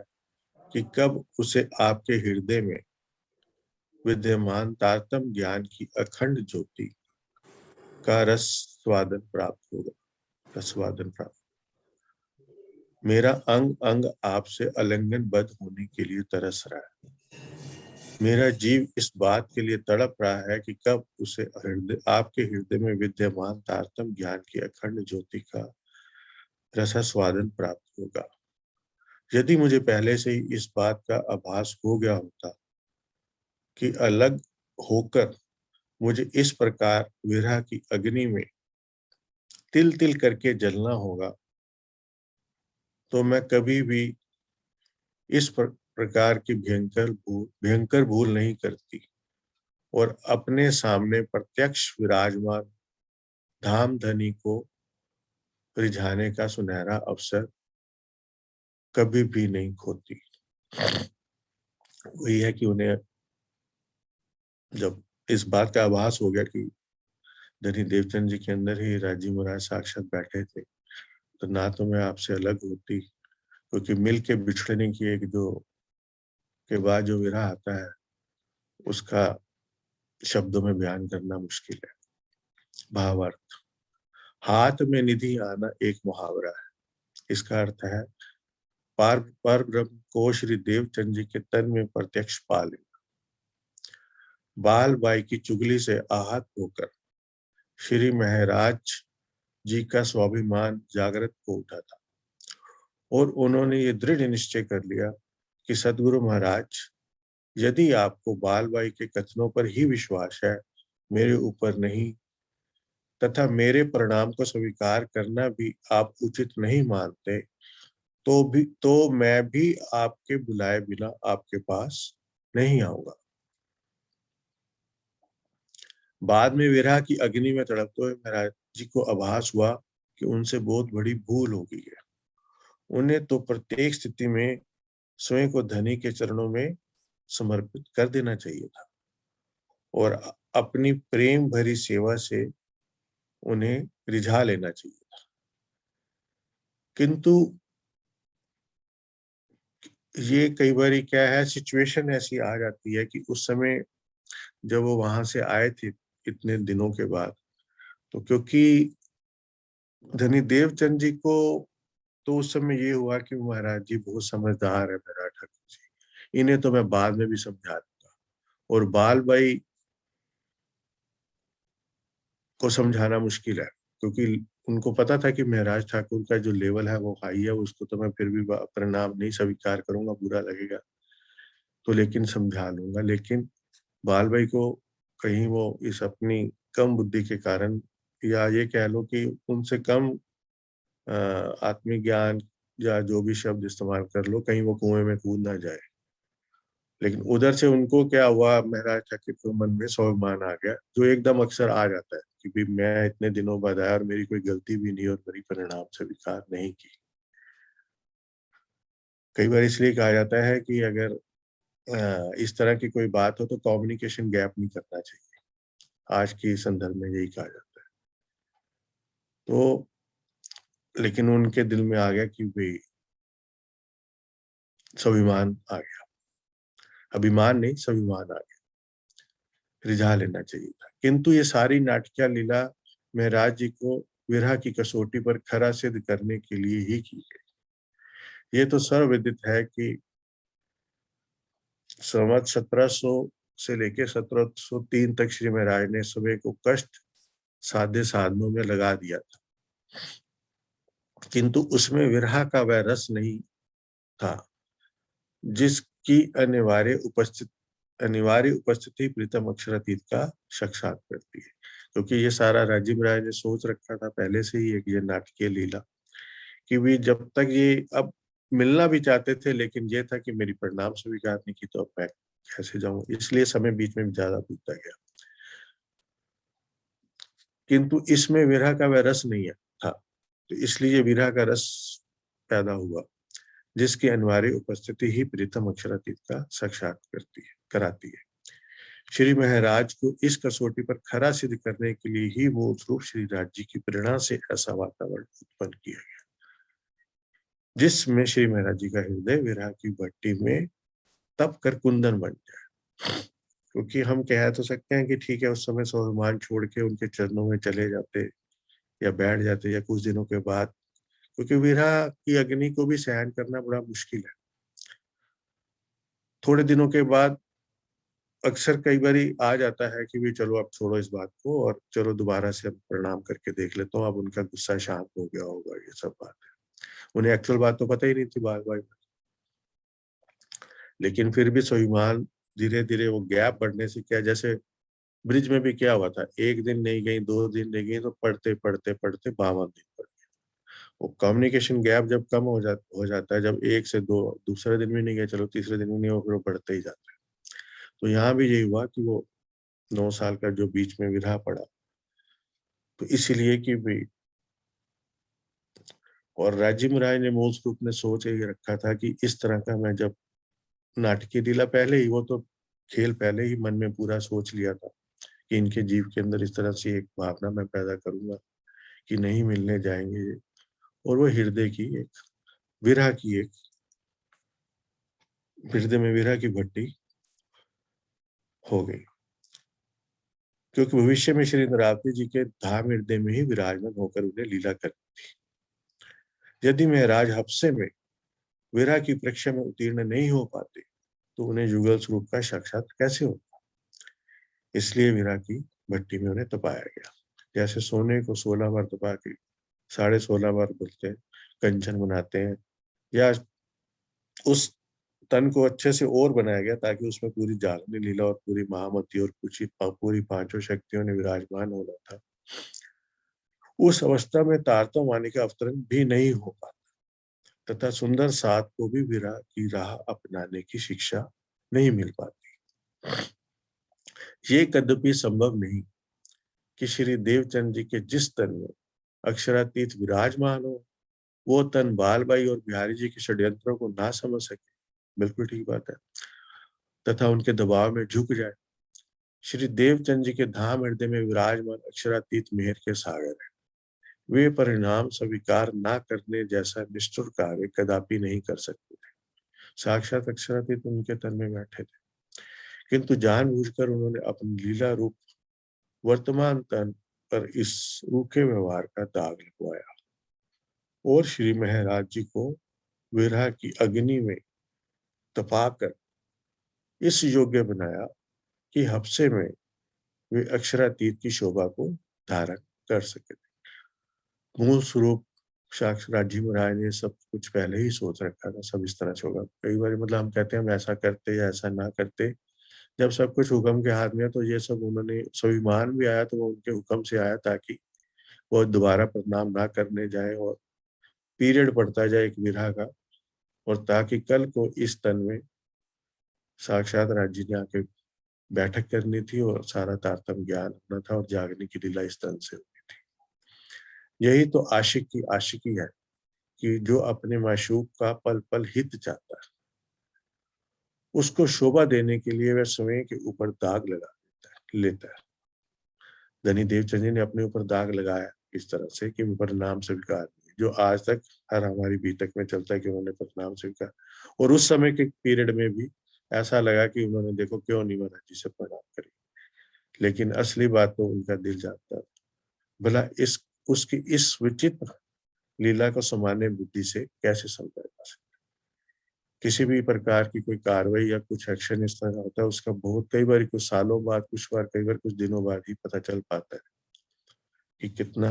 कि कब उसे आपके हृदय में विद्यमान तारतम ज्ञान की अखंड ज्योति का रस स्वादन प्राप्त होगा। रसवादन प्राप्त, मेरा अंग अंग आपसे आलिंगन बद्ध होने के लिए तरस रहा है, मेरा जीव इस बात के लिए तड़प रहा है कि कब उसे आपके हृदय में विद्यमान तारतम ज्ञान की अखंड ज्योति का रसास्वादन प्राप्त होगा। यदि मुझे पहले से ही इस बात का आभास हो गया होता कि अलग होकर मुझे इस प्रकार विरह की अग्नि में तिल तिल करके जलना होगा, तो मैं कभी भी इस प्रकार की भयंकर भूल नहीं करती और अपने सामने प्रत्यक्ष विराजमान धाम धनी को रिझाने का सुनहरा अवसर कभी भी नहीं खोती। वही है कि उन्हें जब इस बात का आभास हो गया कि धनी देवचंद जी के अंदर ही राजी महाराज साक्षात बैठे थे, तो ना तो मैं आपसे अलग होती, क्योंकि मिल के बिछड़ने की एक जो के बाद जो विरह आता है उसका शब्दों में बयान करना मुश्किल है। भावार्थ, हाथ में निधि आना एक मुहावरा है। इसका अर्थ है पर ब्रह्म को श्री देवचंद जी के तन में प्रत्यक्ष पा लेना। बाल बाई की चुगली से आहत होकर श्री महाराज जी का स्वाभिमान जागृत हो उठा था और उन्होंने ये दृढ़ निश्चय कर लिया कि सदगुरु महाराज, यदि आपको बाल बाई के कथनों पर ही विश्वास है, मेरे ऊपर नहीं, तथा मेरे परिणाम को स्वीकार करना भी आप उचित नहीं मानते, तो मैं भी आपके बुलाए बिना आपके पास नहीं आऊंगा। बाद में विरह की अग्नि में तड़पते हुए महाराज जी को आभास हुआ कि उनसे बहुत बड़ी भूल हो गई है। उन्हें तो प्रत्येक स्थिति में स्वयं को धनी के चरणों में समर्पित कर देना चाहिए था और अपनी प्रेम भरी सेवा से उन्हें रिझा लेना चाहिए था। किंतु ये कई बार क्या है, सिचुएशन ऐसी आ जाती है कि उस समय जब वो वहां से आए थे इतने दिनों के बाद, तो क्योंकि धनी देवचंद जी को तो उस समय ये हुआ कि महाराज जी बहुत समझदार है मेरा ठाकुर जी, इन्हें तो मैं बाद में भी समझा दूंगा, और बाल बाई को समझाना मुश्किल है क्योंकि उनको पता था कि महाराज ठाकुर का जो लेवल है वो हाई है, उसको तो मैं फिर भी परिणाम नहीं स्वीकार करूंगा, बुरा लगेगा, तो लेकिन समझा लूंगा। लेकिन बाल भाई को कहीं वो इस अपनी कम बुद्धि के कारण, या ये कह लो कि उनसे कम आत्मिक ज्ञान या जो भी शब्द इस्तेमाल कर लो, कहीं वो कुएं में कूद ना जाए। लेकिन उधर से उनको क्या हुआ, महाराज ठाकुर के मन में स्वाभिमान आ गया, जो एकदम अक्सर आ जाता है कि भी मैं इतने दिनों बाद आया और मेरी कोई गलती भी नहीं और मेरी परिणाम स्वीकार नहीं की। कई बार इसलिए कहा जाता है कि अगर इस तरह की कोई बात हो तो कम्युनिकेशन गैप नहीं करना चाहिए। आज के संदर्भ में यही कहा जाता है। तो लेकिन उनके दिल में आ गया कि भाई स्वाभिमान आ गया, अभिमान नहीं स्वाभिमान आ गया, रिझा लेना चाहिए था। किंतु ये सारी नाटकीय लीला महाराज जी को विरह की कसौटी पर खरा सिद्ध करने के लिए ही की गई। ये तो सर्वविदित है कि संवत 1700 से लेकर 1703 तक श्री महाराज ने सभी को कष्ट साध्य साधनों में लगा दिया था, किंतु उसमें विरह का वह रस नहीं था जिसकी अनिवार्य उपस्थिति प्रीतम अक्षरातीत का साक्षात करती है। क्योंकि ये सारा राजीव राय ने सोच रखा था पहले से ही, एक ये नाटकीय लीला कि भी जब तक ये अब मिलना भी चाहते थे, लेकिन ये था कि मेरी परिणाम स्वीकार नहीं की तो अब मैं कैसे जाऊं, इसलिए समय बीच में ज्यादा बीतता गया। किंतु इसमें विरह का वह रस नहीं है था, तो इसलिए विरह का रस पैदा हुआ, जिसकी अनिवार्य उपस्थिति ही प्रीतम अक्षरातीत का साक्षात कराती है। श्री महाराज को इस कसौटी पर खरा सिद्ध करने के लिए ही मूल रूप श्री राज जी की प्रेरणा से ऐसा वातावरण उत्पन्न किया गया, जिसमें श्री महाराज जी का हृदय विरह की भट्टी में तप कर कुंदन बन जाए। क्योंकि हम कह तो सकते हैं कि ठीक है, उस समय स्वाभिमान छोड़ के उनके चरणों में चले जाते या बैठ जाते या कुछ दिनों के बाद, क्योंकि विरह की अग्नि को भी सहन करना बड़ा मुश्किल है। थोड़े दिनों के बाद अक्सर कई बार आ जाता है कि भी चलो अब छोड़ो इस बात को और चलो दोबारा से अब प्रणाम करके देख लेता हूँ, अब उनका गुस्सा शांत हो गया होगा, ये सब बात है। उन्हें एक्चुअल बात तो पता ही नहीं थी बार बार, लेकिन फिर भी स्वाभिमान धीरे धीरे वो गैप बढ़ने से क्या, जैसे ब्रिज में भी क्या हुआ था, एक दिन नहीं गई, 2 दिन नहीं गई, तो पढ़ते पढ़ते पढ़ते 52 दिन पढ़ गए। वो कम्युनिकेशन गैप जब कम हो जाता है, जब 1 से 2 दूसरे दिन भी नहीं गए, चलो तीसरे दिन भी नहीं हो, फिर वो बढ़ते ही जाता है। तो यहाँ भी यही हुआ कि वो 9 साल का जो बीच में विरह पड़ा, तो इसीलिए कि भी, और राजीव राय ने मूल रूप ने सोच ये रखा था कि इस तरह का मैं जब नाटकीय लीला पहले ही, वो तो खेल पहले ही मन में पूरा सोच लिया था कि इनके जीव के अंदर इस तरह से एक भावना मैं पैदा करूंगा कि नहीं मिलने जाएंगे ये, और वो हृदय की एक विरह की एक हृदय में विरह की भट्टी हो गई, क्योंकि भविष्य में श्री इंद्रावती जी के धाम हृदय में ही विराजमान होकर उन्हें लीला करनी थी। यदि महाराज हफ्से में विरह की परीक्षा में उत्तीर्ण नहीं हो पाते तो उन्हें युगल स्वरूप का साक्षात कैसे होता। इसलिए विरह की भट्टी में उन्हें तपाया गया, जैसे सोने को 16 बार तपा के 16.5 बार बोलते हैं, कंचन बनाते हैं, या उस तन को अच्छे से और बनाया गया ताकि उसमें पूरी जागनी लीला और पूरी महामती और पूरी 5 शक्तियों ने विराजमान होना था। उस अवस्था में तारतम वाणी का अवतरण भी नहीं हो पाता तथा सुंदर साथ को भी विरह की राह अपनाने की शिक्षा नहीं मिल पाती। ये कदापि संभव नहीं कि श्री देवचंद जी के जिस तन में अक्षरातीत विराजमान हो, वो तन बालबाई और बिहारी जी के षड्यंत्रों को ना समझ सके। बिल्कुल ठीक बात है। तथा उनके दबाव में झुक जाए। श्री देवचंद जी के धाम हृदय में विराजमान अक्षरातीत मेहर के सागर है। वे परिणाम स्वीकार ना करने जैसा निष्ठुर कार्य कदापि नहीं कर सकते थे। साक्षात अक्षरातीत उनके तन में बैठे थे, किंतु जानबूझकर उन्होंने अपनी लीला रूप वर्तमान तन पर इस रूखे व्यवहार का दाग लगवाया और श्री महाराज जी को विरह की अग्नि में तपाकर इस योग्य बनाया कि हफ्से में वे अक्षरातीत की शोभा को धारण कर सके। मूल स्वरूप साक्षात राजीव राय ने सब कुछ पहले ही सोच रखा था, सब इस तरह से होगा। कई बार मतलब हम कहते हैं हम ऐसा करते या ऐसा ना करते, जब सब कुछ हुक्म के हाथ में है तो ये सब उन्होंने, स्वाभिमान भी आया तो वो उनके हुक्म से आया ताकि वो दोबारा प्रणाम ना करने जाए और पीरियड पड़ता जाए एक विरह का, और ताकि कल को इस तन में साक्षात राज्य ने आके बैठक करनी थी और सारा तारतम ज्ञान अपना था और जागने की लीला इस तन से होनी थी। यही तो आशिक की आशिकी है कि जो अपने माशूक का पल पल हित चाहता है, उसको शोभा देने के लिए वह स्वयं के ऊपर दाग लगा लेता है। धनी देवचंद जी ने अपने ऊपर दाग लगाया इस तरह से कि परिणाम स्वीकार नहीं, जो आज तक हर हमारी बीतक में चलता है कि उन्होंने परिणाम स्वीकार, और उस समय के पीरियड में भी ऐसा लगा कि उन्होंने देखो क्यों नहीं महाराज जी से प्रणाम करी, लेकिन असली बात तो उनका दिल जानता था। भला इस उसकी इस विचित्र लीला को सामान्य बुद्धि से कैसे समझा जा सकता। किसी भी प्रकार की कोई कार्रवाई या कुछ एक्शन इस तरह का होता है, उसका बहुत कई बार कुछ सालों बाद, कुछ बार कई बार कुछ दिनों बाद ही पता चल पाता है कि कितना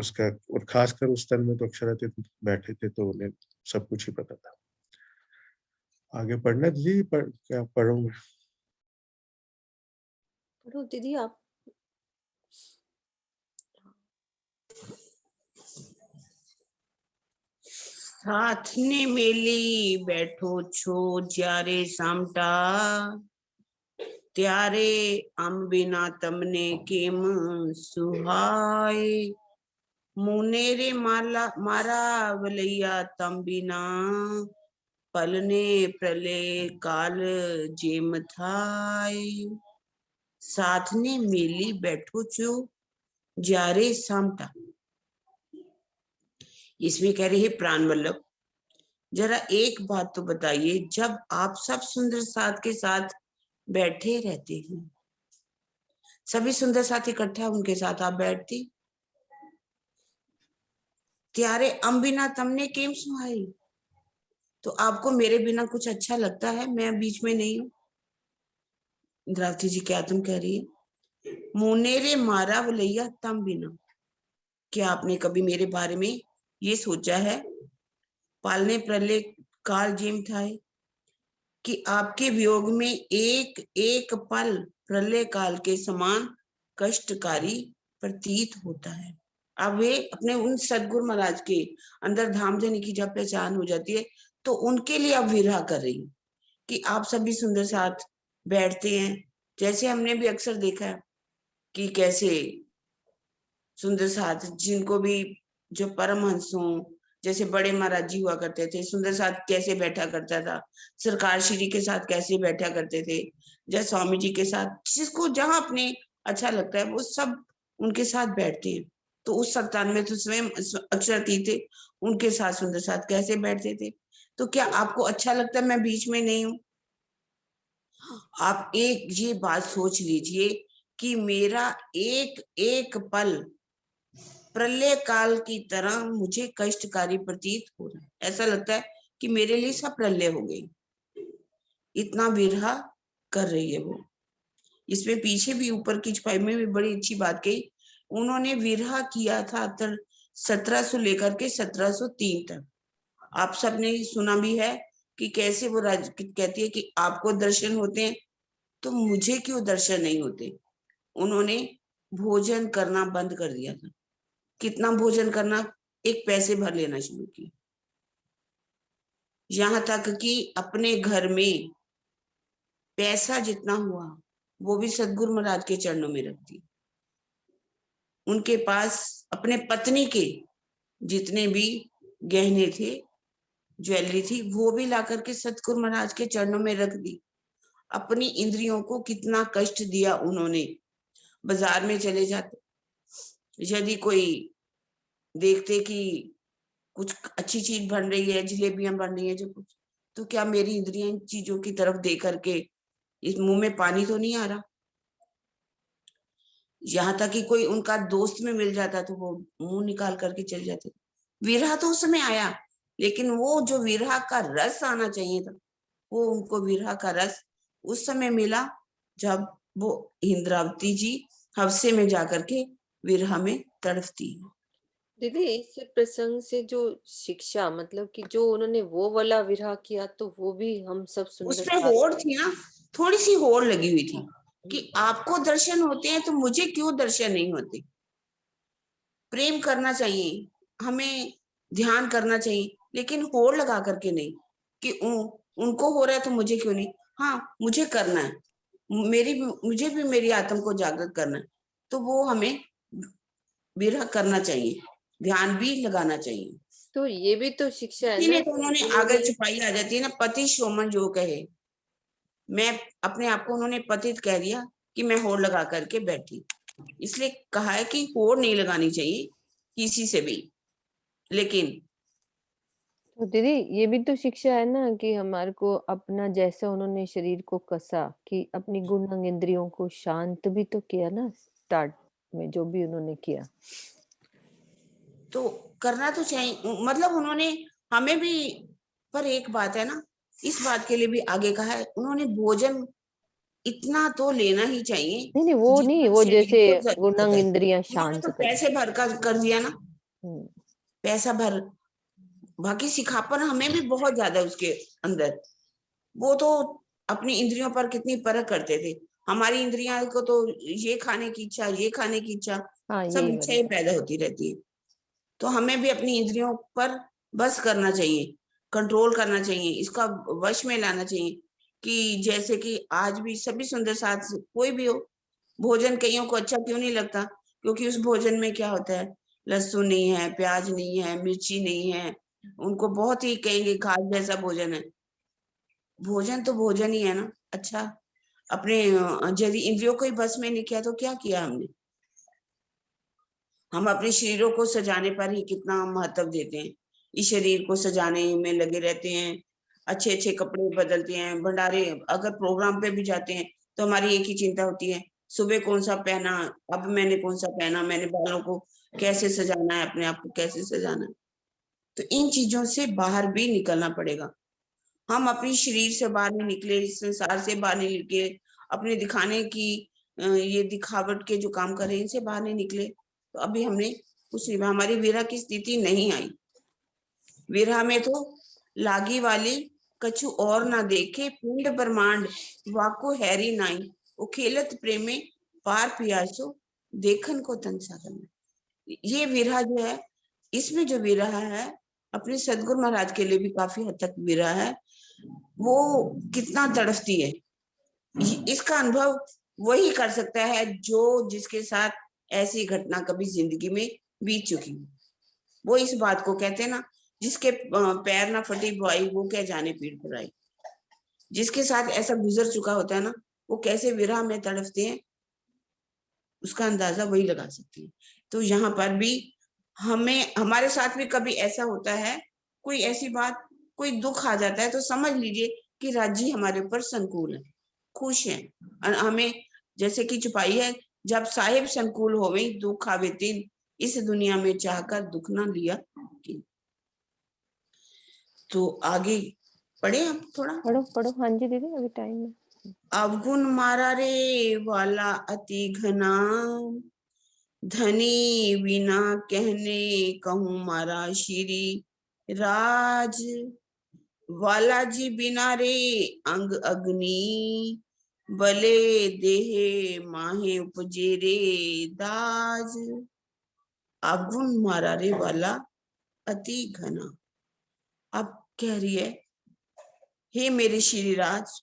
उसका, और खासकर उस तन में तो अक्षरातीत बैठे थे तो उन्हें सब कुछ ही पता था। आगे पढ़ना दीदी, क्या पढ़ूं मैं? पढ़ो दीदी आप। साथ ने मेली बैठो छो જ્યારે સામટા ત્યારે આમ બિના તમને કેમ સુહાય મુનેરે મારા વલૈયા તમ બિના પલને પ્રલે કાલ જેમ થાય સાથને મેલી बैठो छो જ્યારે સામટા इसमें कह रहे हैं प्राण वल्लभ जरा एक बात तो बताइए जब आप सब सुंदर साथ के साथ बैठे रहते हैं सभी सुंदर साथ इकट्ठा उनके साथ आप बैठती त्यारे अम बिना तमने केम सुहाई तो आपको मेरे बिना कुछ अच्छा लगता है मैं बीच में नहीं हूं इंद्रावती जी क्या तुम कह रही है मुनेरे मारा वलैया तम बिना क्या आपने कभी मेरे बारे में ये सोचा है पालने प्रलय काल जेम था कि आपके वियोग में एक एक पल प्रलय काल के समान कष्टकारी प्रतीत होता है अब वे अपने उन सदगुरु महाराज के अंदर धाम देने की जब पहचान हो जाती है तो उनके लिए आप विरह कर रही हैं कि आप सभी सुंदर साथ बैठते हैं जैसे हमने भी अक्सर देखा है कि कैसे सुंदर साथ जिनको भी जो परमहंस हों जैसे बड़े महाराज जी हुआ करते थे सुंदर साथ कैसे बैठा करता था सरकार श्री के साथ कैसे बैठा करते थे जैसे स्वामी जी के साथ जिसको जहां अपने अच्छा लगता है वो सब उनके साथ बैठते हैं तो उस सत्तान में तो स्वयं अक्षरातीत थे उनके साथ सुंदर साथ कैसे बैठते थे तो क्या आपको अच्छा लगता है मैं बीच में नहीं हूं आप एक ये बात सोच लीजिए कि मेरा एक एक पल प्रलय काल की तरह मुझे कष्टकारी प्रतीत हो रहा है ऐसा लगता है कि मेरे लिए सब प्रलय हो गई इतना विरह कर रही है वो इसमें पीछे भी ऊपर की छपाई में भी बड़ी अच्छी बात कही उन्होंने विरह किया था 1700 लेकर के 1703 तक आप सबने सुना भी है कि कैसे वो कहती है कि आपको दर्शन होते हैं तो मुझे क्यों दर्शन नहीं होते उन्होंने भोजन करना बंद कर दिया था कितना भोजन करना एक पैसे भर लेना शुरू किया यहां तक कि अपने घर में पैसा जितना हुआ वो भी सदगुरु महाराज के चरणों में रख दी उनके पास अपने पत्नी के जितने भी गहने थे ज्वेलरी थी वो भी ला करके सतगुरु महाराज के चरणों में रख दी अपनी इंद्रियों को कितना कष्ट दिया उन्होंने बाजार में चले जाते यदि कोई देखते कि कुछ अच्छी चीज बन रही है जलेबियां बन रही है जो कुछ तो क्या मेरी इंद्रियां इन चीजों की तरफ देख करके इस मुंह में पानी तो नहीं आ रहा यहाँ तक कि कोई उनका दोस्त में मिल जाता तो वो मुंह निकाल करके चले जाते विरह तो उस समय आया लेकिन वो जो विरह का रस आना चाहिए था वो उनको विरह का रस उस समय मिला जब वो इंद्रावती जी हवसे में जाकर के विरह में तड़पती है दीदी इस प्रसंग से जो शिक्षा मतलब कि जो उन्होंने वो वाला विरह किया तो वो भी हम सब सुंदर उसमें होड़ थी ना थोड़ी सी होड़ लगी हुई थी कि आपको दर्शन होते हैं तो मुझे क्यों दर्शन नहीं होते प्रेम करना चाहिए हमें ध्यान करना चाहिए लेकिन होड़ लगा करके नहीं कि उनको हो रहा है तो मुझे क्यों नहीं हाँ मुझे करना है मुझे भी मेरी आत्मा को जागृत करना है तो वो हमें विरह करना चाहिए ध्यान भी लगाना चाहिए तो ये भी तो शिक्षा है ना इसीलिए तो उन्होंने आगे छुपाई आ जाती है ना पति शोमन जो कहे मैं अपने आप को उन्होंने पतित कह दिया कि मैं होड़ लगा करके बैठी इसलिए कहा है कि होड़ नहीं लगानी चाहिए किसी से भी लेकिन तो दीदी ये भी तो शिक्षा है ना कि हमारे को अपना जैसा उन्होंने शरीर को कसा कि अपनी गुण इंद्रियों को शांत भी तो किया ना स्टार्ट में जो भी उन्होंने किया तो करना तो चाहिए मतलब उन्होंने हमें भी पर एक बात है ना इस बात के लिए भी आगे कहा है उन्होंने भोजन इतना तो लेना ही चाहिए नहीं वो नहीं जितना वो शरीर जैसे को जरूरत गुणांग है इंद्रियां उन्होंने शांत तो कर पैसे भर कर दिया ना पैसा भर बाकी सिखापन हमें भी बहुत ज्यादा है उसके अंदर वो तो अपनी इंद्रियों पर कितनी परख करते थे हमारी इंद्रियां को तो ये खाने की इच्छा ये खाने की इच्छा हाँ सब यही वाली इच्छाएं पैदा होती रहती है तो हमें भी अपनी इंद्रियों पर बस करना चाहिए, कंट्रोल करना चाहिए, इसका वश में लाना चाहिए। कि जैसे कि आज भी सभी सुंदर साथ कोई भी हो, भोजन कईयों को अच्छा क्यों नहीं लगता, क्योंकि उस भोजन में क्या होता है, लहसुन नहीं है, प्याज नहीं है, मिर्ची नहीं है, उनको बहुत ही कहेंगे घास जैसा भोजन है। भोजन तो भोजन ही है ना। अच्छा, अपने यदि इंद्रियों को ही बस में नहीं किया तो क्या किया हमने। हम अपने शरीरों को सजाने पर ही कितना महत्व देते हैं, इस शरीर को सजाने में लगे रहते हैं, अच्छे अच्छे कपड़े बदलते हैं, भंडारे, अगर प्रोग्राम पे भी जाते हैं तो हमारी एक ही चिंता होती है, सुबह कौन सा पहना, अब मैंने कौन सा पहना, मैंने बालों को कैसे सजाना है, अपने आप को कैसे सजाना है। तो इन चीजों से बाहर भी निकलना पड़ेगा। हम अपनी शरीर से बाहर नहीं निकले, इस संसार से बाहर नहीं निकले, अपने दिखाने की ये दिखावट के जो काम कर रहे हैं इनसे बाहर नहीं निकले, तो अभी हमने कुछ नहीं, हमारी विरह की स्थिति नहीं आई। विरह में तो लागी वाली कछु और ना देखे, पिंड ब्रह्मांड वाको हैरी नाई, वो खेलत प्रेमे पार पियासो, देखन को तन साधन। ये विरह जो है, इसमें जो विरह है अपने सदगुरु महाराज के लिए भी काफी हद तक विरह है, वो कितना तड़फती है, इसका अनुभव वही कर सकता है जो जिसके साथ ऐसी घटना कभी जिंदगी में बीत चुकी हो। वो इस बात को कहते हैं ना, जिसके पैर ना फटी बुआई वो क्या जाने पीड़ पर आई। जिसके साथ ऐसा गुजर चुका होता है ना, वो कैसे विरह में तड़फते हैं, उसका अंदाजा वही लगा सकती है। तो यहाँ पर भी हमें, हमारे साथ भी कभी ऐसा होता है, कोई ऐसी बात, कोई दुख आ जाता है, तो समझ लीजिए कि राज्य हमारे ऊपर संकुल है, खुश है। और हमें जैसे कि छुपाई है, जब साहिब संकुल होवे दुख आवे तीन, इस दुनिया में चाहकर दुख ना लिया। तो आगे पढ़े आप थोड़ा। पढ़ो पढ़ो, हाँ जी दीदी, अभी टाइम है। अवगुण मारा रे वाला अति घना, धनी बिना कहने कहूँ मारा श्री राज, वाला जी बिना रे अंग अग्नि, बले देहे माहे उपजे रे दाज। अवगुण मारा रे वाला अति घना। अब कह रही है, हे मेरे श्री राज,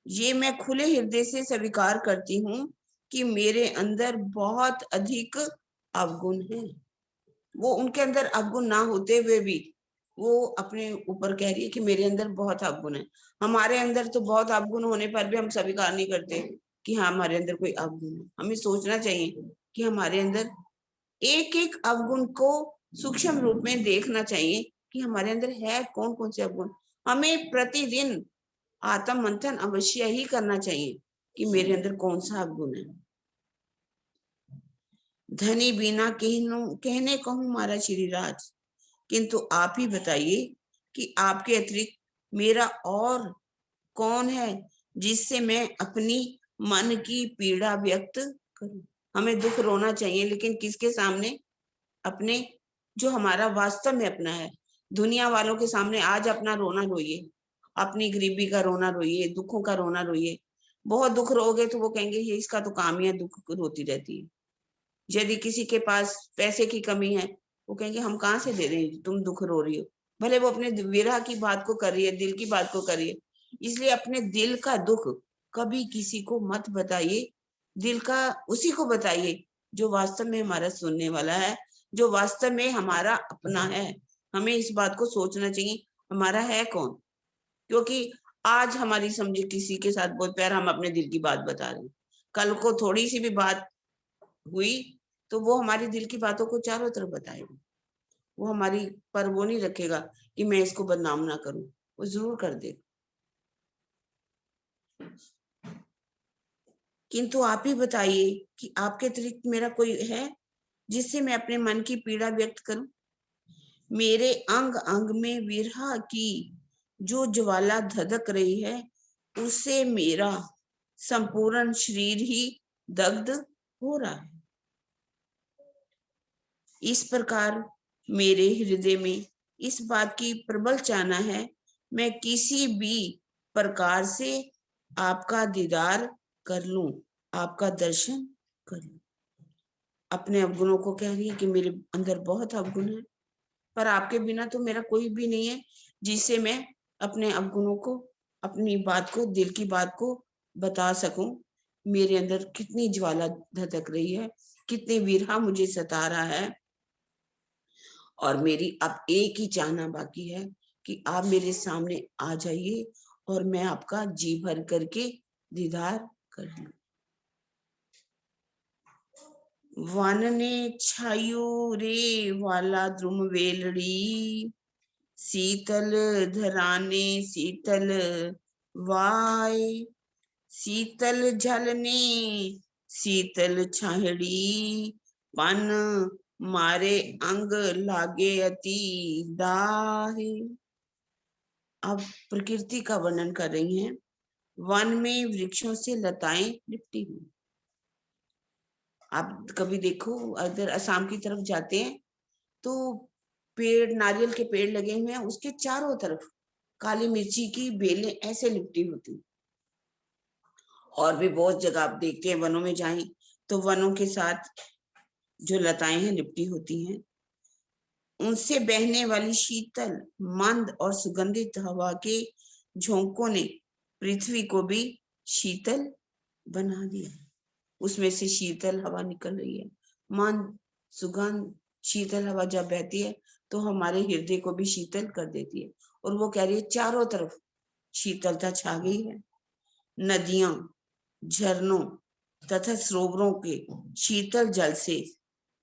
ये मैं खुले हृदय से स्वीकार करती हूँ कि मेरे अंदर बहुत अधिक अवगुण है। वो उनके अंदर अवगुण ना होते हुए भी वो अपने ऊपर कह रही है कि मेरे अंदर बहुत अवगुण है। हमारे अंदर तो बहुत अवगुण होने पर भी हम स्वीकार नहीं करते कि हाँ हमारे अंदर कोई अवगुण है। हमें सोचना चाहिए कि हमारे अंदर एक एक अवगुण को सूक्ष्म रूप में देखना चाहिए कि हमारे अंदर है कौन कौन से अवगुण। हमें प्रतिदिन आत्म मंथन अवश्य ही करना चाहिए कि मेरे अंदर कौन सा अवगुण है। धनी बिना कहने कहूँ मारा श्री राज, किंतु आप ही बताइए कि आपके अतिरिक्त मेरा और कौन है जिससे मैं अपनी मन की पीड़ा व्यक्त करूं। हमें दुख रोना चाहिए, लेकिन किसके सामने, अपने जो हमारा वास्तव में अपना है। दुनिया वालों के सामने आज अपना रोना रोइए, अपनी गरीबी का रोना रोइए, दुखों का रोना रोइए। बहुत दुख रोगे तो वो कहेंगे ये इसका तो काम ही है, दुख रोती रहती है। यदि किसी के पास पैसे की कमी है, वो कहेंगे हम कहाँ से दे रहे हैं, तुम दुख रो रही हो। भले वो अपने विरह की बात को कर रही है, दिल की बात को कर रही है। इसलिए अपने दिल का दुख कभी किसी को मत बताइए, दिल का उसी को बताइए जो वास्तव में हमारा सुनने वाला है, जो वास्तव में हमारा अपना है। हमें इस बात को सोचना चाहिए हमारा है कौन। क्योंकि आज हमारी समझे किसी के साथ बहुत प्यार, हम अपने दिल की बात बता रहे हैं, कल को थोड़ी सी भी बात हुई तो वो हमारे दिल की बातों को चारों तरफ बताएगा। वो हमारी पर वो नहीं रखेगा कि मैं इसको बदनाम ना करूं, वो जरूर कर देगा। किंतु आप ही बताइए कि आपके अतिरिक्त मेरा कोई है जिससे मैं अपने मन की पीड़ा व्यक्त करूं। मेरे अंग अंग में विरह की जो ज्वाला धधक रही है, उससे मेरा संपूर्ण शरीर ही दग्ध हो रहा है। इस प्रकार मेरे हृदय में इस बात की प्रबल चाहना है, मैं किसी भी प्रकार से आपका दीदार कर लूं, आपका दर्शन कर लूं। अपने अवगुणों को कह रही है कि मेरे अंदर बहुत अवगुण है, पर आपके बिना तो मेरा कोई भी नहीं है जिससे मैं अपने अवगुणों को, अपनी बात को, दिल की बात को बता सकूं। मेरे अंदर कितनी ज्वाला धधक रही है, कितने विरह मुझे सता रहा है, और मेरी अब एक ही चाहना बाकी है कि आप मेरे सामने आ जाइए और मैं आपका जी भर करके दीदार कर लूं। वानने छायो रे वाला द्रुम वेलड़ी, शीतल धराने शीतल वाय, शीतल झलने शीतल छाहड़ी, पन मारे अंग लागे अति दाहे। अब प्रकृति का वर्णन कर रही हैं। वन में वृक्षों से लताएं लिपटी हुई। आप कभी देखो, अगर असम की तरफ जाते हैं तो पेड़, नारियल के पेड़ लगे हुए हैं, उसके चारों तरफ काली मिर्ची की बेलें ऐसे लिपटी होती। और भी बहुत जगह आप देखते हैं, वनों में जाएं तो वनों के साथ जो लताएं हैं लिपटी होती हैं। उनसे बहने वाली शीतल, मंद और सुगंधित हवा के झोंकों ने पृथ्वी को भी शीतल बना दिया। उसमें से शीतल हवा निकल रही है, मंद सुगंध। शीतल हवा जब बहती है तो हमारे हृदय को भी शीतल कर देती है। और वो कह रही है चारों तरफ शीतलता छा गई है। नदियां, झरनों तथा सरोवरों के शीतल जल से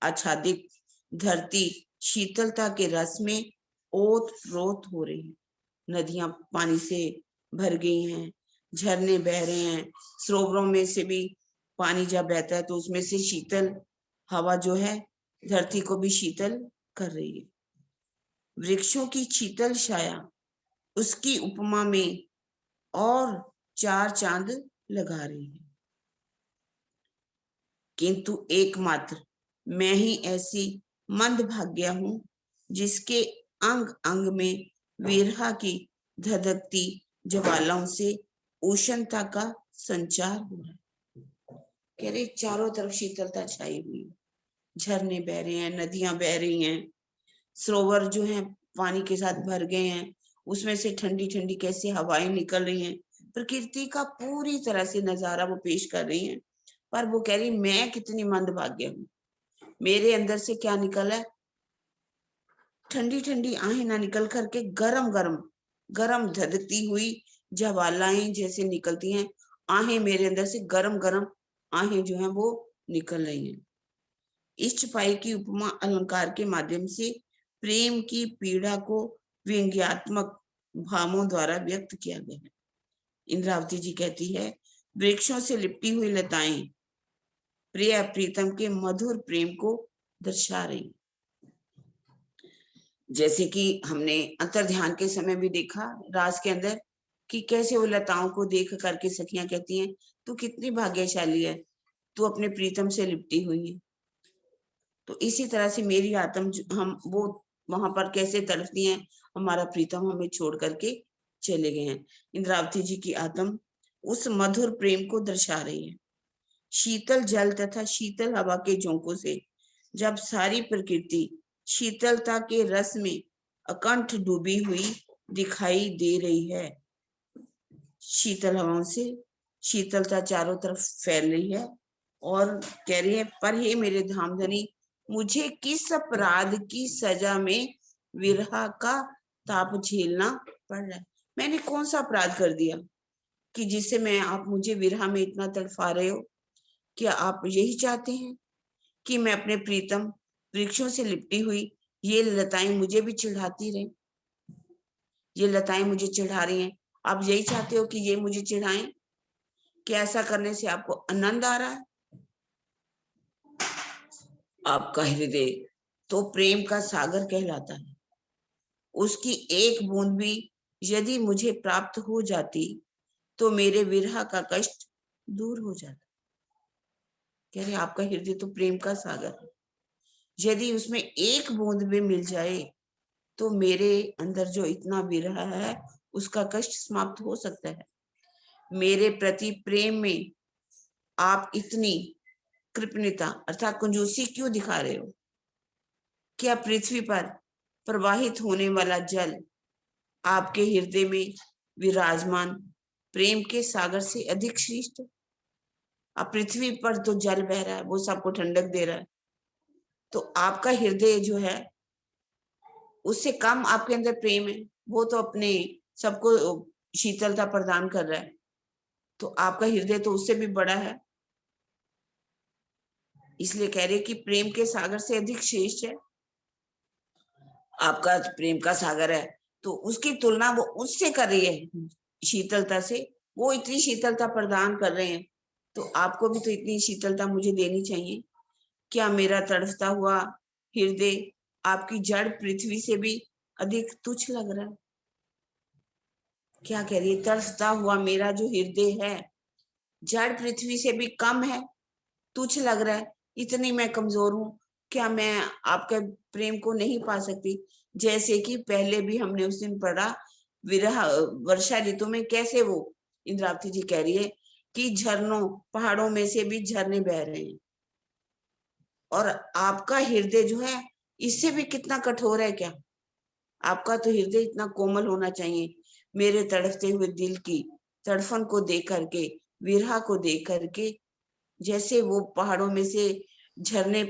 आच्छादित धरती शीतलता के रस में ओत प्रोत हो रही है। नदियां पानी से भर गई हैं, झरने बह रहे हैं, सरोवरों में से भी पानी जब बहता है तो उसमें से शीतल हवा जो है धरती को भी शीतल कर रही है। वृक्षों की शीतल छाया उसकी उपमा में और चार चांद लगा रही है। किंतु एकमात्र मैं ही ऐसी मंदभाग्या हूं जिसके अंग अंग में विरह की धधकती ज्वालाओं से उष्णता का संचार हो रहा है। कह रहे चारों तरफ शीतलता छाई हुई, झरने बह रहे हैं, नदियां बह रही हैं, सरोवर जो हैं पानी के साथ भर गए हैं, उसमें से ठंडी ठंडी कैसी हवाएं निकल रही हैं। प्रकृति का पूरी तरह से नजारा वो पेश कर रही हैं। पर वो कह रही मैं कितनी मंदभाग्य हूँ, मेरे अंदर से क्या निकला है, ठंडी ठंडी आहें ना निकल करके गरम गरम गरम धधकती हुई ज्वालाएं जैसे निकलती हैं। आहें मेरे अंदर से गरम गरम आहें जो हैं वो निकल रही हैं। इस छपाई की उपमा अलंकार के माध्यम से प्रेम की पीड़ा को व्यंग्यात्मक भावों द्वारा व्यक्त किया गया है। इंद्रावती जी कहती है, वृक्षों से लिपटी हुई लताएं प्रिय प्रीतम के मधुर प्रेम को दर्शा रही। जैसे कि हमने अंतर ध्यान के समय भी देखा रास के अंदर कि कैसे वो लताओं को देख करके सखियां कहती हैं, तू कितनी भाग्यशाली है, तू अपने प्रीतम से लिपटी हुई है। तो इसी तरह से मेरी आत्म हम वो वहां पर कैसे तड़पती हैं, हमारा प्रीतम हमें छोड़ करके चले गए हैं। इंद्रावती जी की आत्म उस मधुर प्रेम को दर्शा रही है। शीतल जल तथा शीतल हवा के झोंकों से जब सारी प्रकृति शीतलता के रस में अकंठ डूबी हुई दिखाई दे रही है, शीतल हवाओं से शीतलता चारों तरफ फैल रही है और कह रही है, पर हे मेरे धामधनी, मुझे किस अपराध की सजा में विरह का ताप झेलना पड़ रहा है। मैंने कौन सा अपराध कर दिया कि जिससे मैं आप मुझे विरह में इतना तड़फा रहे हो। क्या आप यही चाहते हैं कि मैं अपने प्रीतम वृक्षों से लिपटी हुई ये लताएं मुझे भी चिढ़ाती रहे, ये लताएं मुझे चिढ़ा रही हैं, आप यही चाहते हो कि ये मुझे चिढ़ाएं? क्या ऐसा करने से आपको आनंद आ रहा है? आपका हृदय तो प्रेम का सागर कहलाता है, उसकी एक बूंद भी यदि मुझे प्राप्त हो जाती तो मेरे विरह का कष्ट दूर हो जाता। कह रहे आपका हृदय तो प्रेम का सागर है, यदि उसमें एक बूंद भी मिल जाए तो मेरे अंदर जो इतना विरह है उसका कष्ट समाप्त हो सकता है। मेरे प्रति प्रेम में आप इतनी कृपणता अर्थात कंजूसी क्यों दिखा रहे हो? क्या पृथ्वी पर प्रवाहित होने वाला जल आपके हृदय में विराजमान प्रेम के सागर से अधिक श्रेष्ठ है। अब पृथ्वी पर तो जल बह रहा है, वो सबको ठंडक दे रहा है, तो आपका हृदय जो है उससे कम आपके अंदर प्रेम है, वो तो अपने सबको शीतलता प्रदान कर रहा है, तो आपका हृदय तो उससे भी बड़ा है। इसलिए कह रहे कि प्रेम के सागर से अधिक श्रेष्ठ है। आपका प्रेम का सागर है तो उसकी तुलना वो उससे कर रही है शीतलता से, वो इतनी शीतलता प्रदान कर रहे हैं, तो आपको भी तो इतनी शीतलता मुझे देनी चाहिए। क्या मेरा तड़फता हुआ हृदय आपकी जड़ पृथ्वी से भी अधिक तुच्छ लग रहा है? क्या कह रही है? तड़फता हुआ मेरा जो हृदय है जड़ पृथ्वी से भी कम है, तुच्छ लग रहा है, इतनी मैं कमजोर हूं, क्या मैं आपके प्रेम को नहीं पा सकती? जैसे कि पहले भी हमने उस दिन पढ़ा विरह वर्षा ऋतु में कैसे वो इंद्रावती जी कह रही है कि झरनों पहाड़ों में से भी झरने बह रहे हैं, और आपका हृदय जो है इससे भी कितना कठोर है। क्या आपका तो हृदय इतना कोमल होना चाहिए। मेरे तड़फते हुए दिल की तड़फन को देख करके, विरह को देख करके, जैसे वो पहाड़ों में से झरने,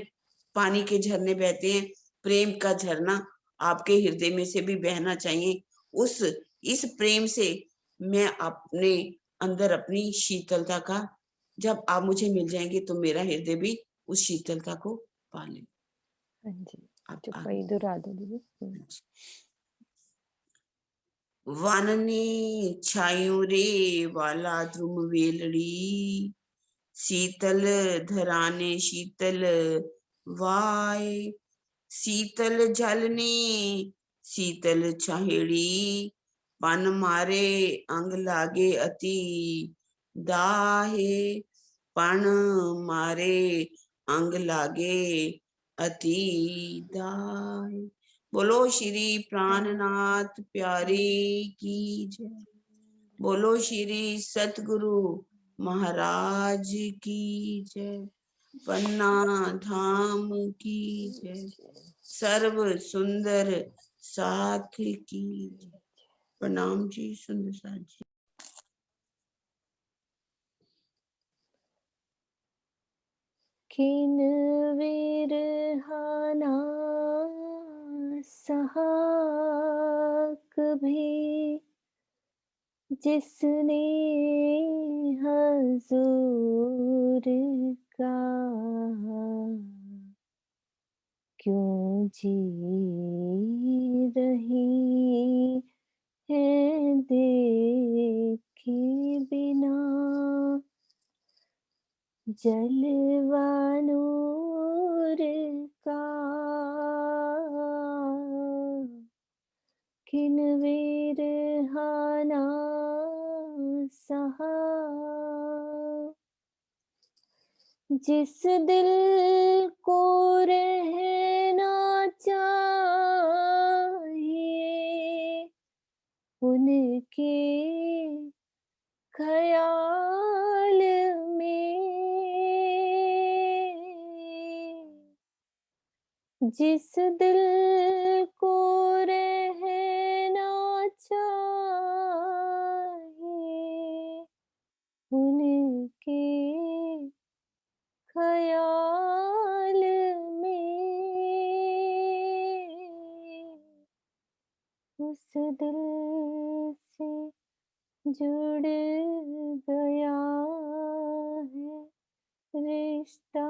पानी के झरने बहते हैं, प्रेम का झरना आपके हृदय में से भी बहना चाहिए। उस इस प्रेम से मैं अपने अंदर अपनी शीतलता का, जब आप मुझे मिल जाएंगे तो मेरा हृदय भी उस शीतलता को पा ले। हाँ जी, आप चुप्पाई दोहरा दो दीदी। वानने छायो रे वाला ध्रुव वेलड़ी, शीतल धराने शीतल वाय, शीतल जलने शीतल छाहेड़ी, पन मारे अंग लागे अति दाहे, पन मारे अंग लागे अति दाहे। बोलो श्री प्राणनाथ प्यारे की जय। बोलो श्री सतगुरु महाराज की जय। पन्ना धाम की जय। सर्व सुंदर साथ की जय। प्रणाम जी सुंदर साथ जी। किन विरहाना सहा कभी, जिसने हजूर का क्यों जी रही है देखे बिना, जलवा नूर का किन विरहाना सहा, जिस दिल को रहना चाहिए उनके ख्याल में, जिस दिल को रहना चाहिए उनके ख्याल में, उस दिल से जुड़ गया है रिश्ता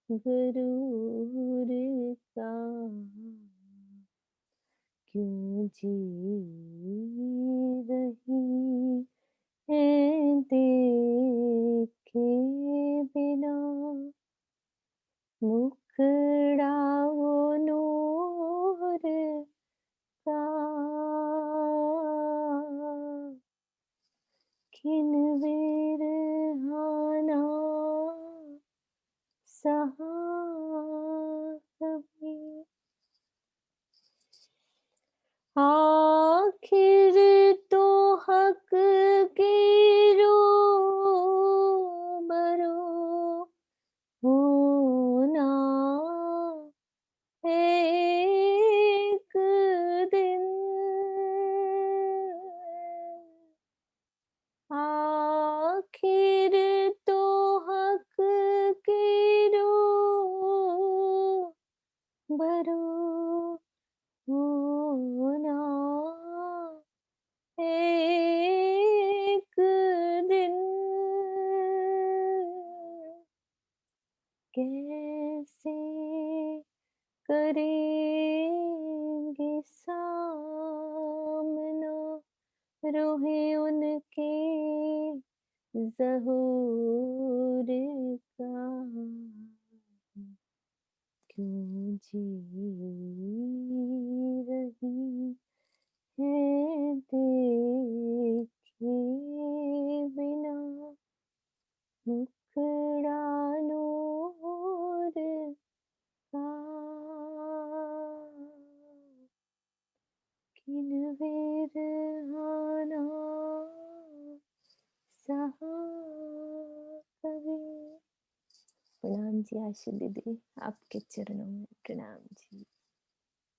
गरूर का, क्यों जी रही है देखे बिना, मुखड़ा वो नूर का, किन विरहाना सहा कभी। आखिर तो हक के रूबरू होना है रोहे उनके ज़हूर का, क्यों जी रही है देखे बिना, मुखड़ा नूर का। किन बिरहाना सहा कभी। प्रणाम जी आशु दीदी, आपके चरणों में प्रणाम जी।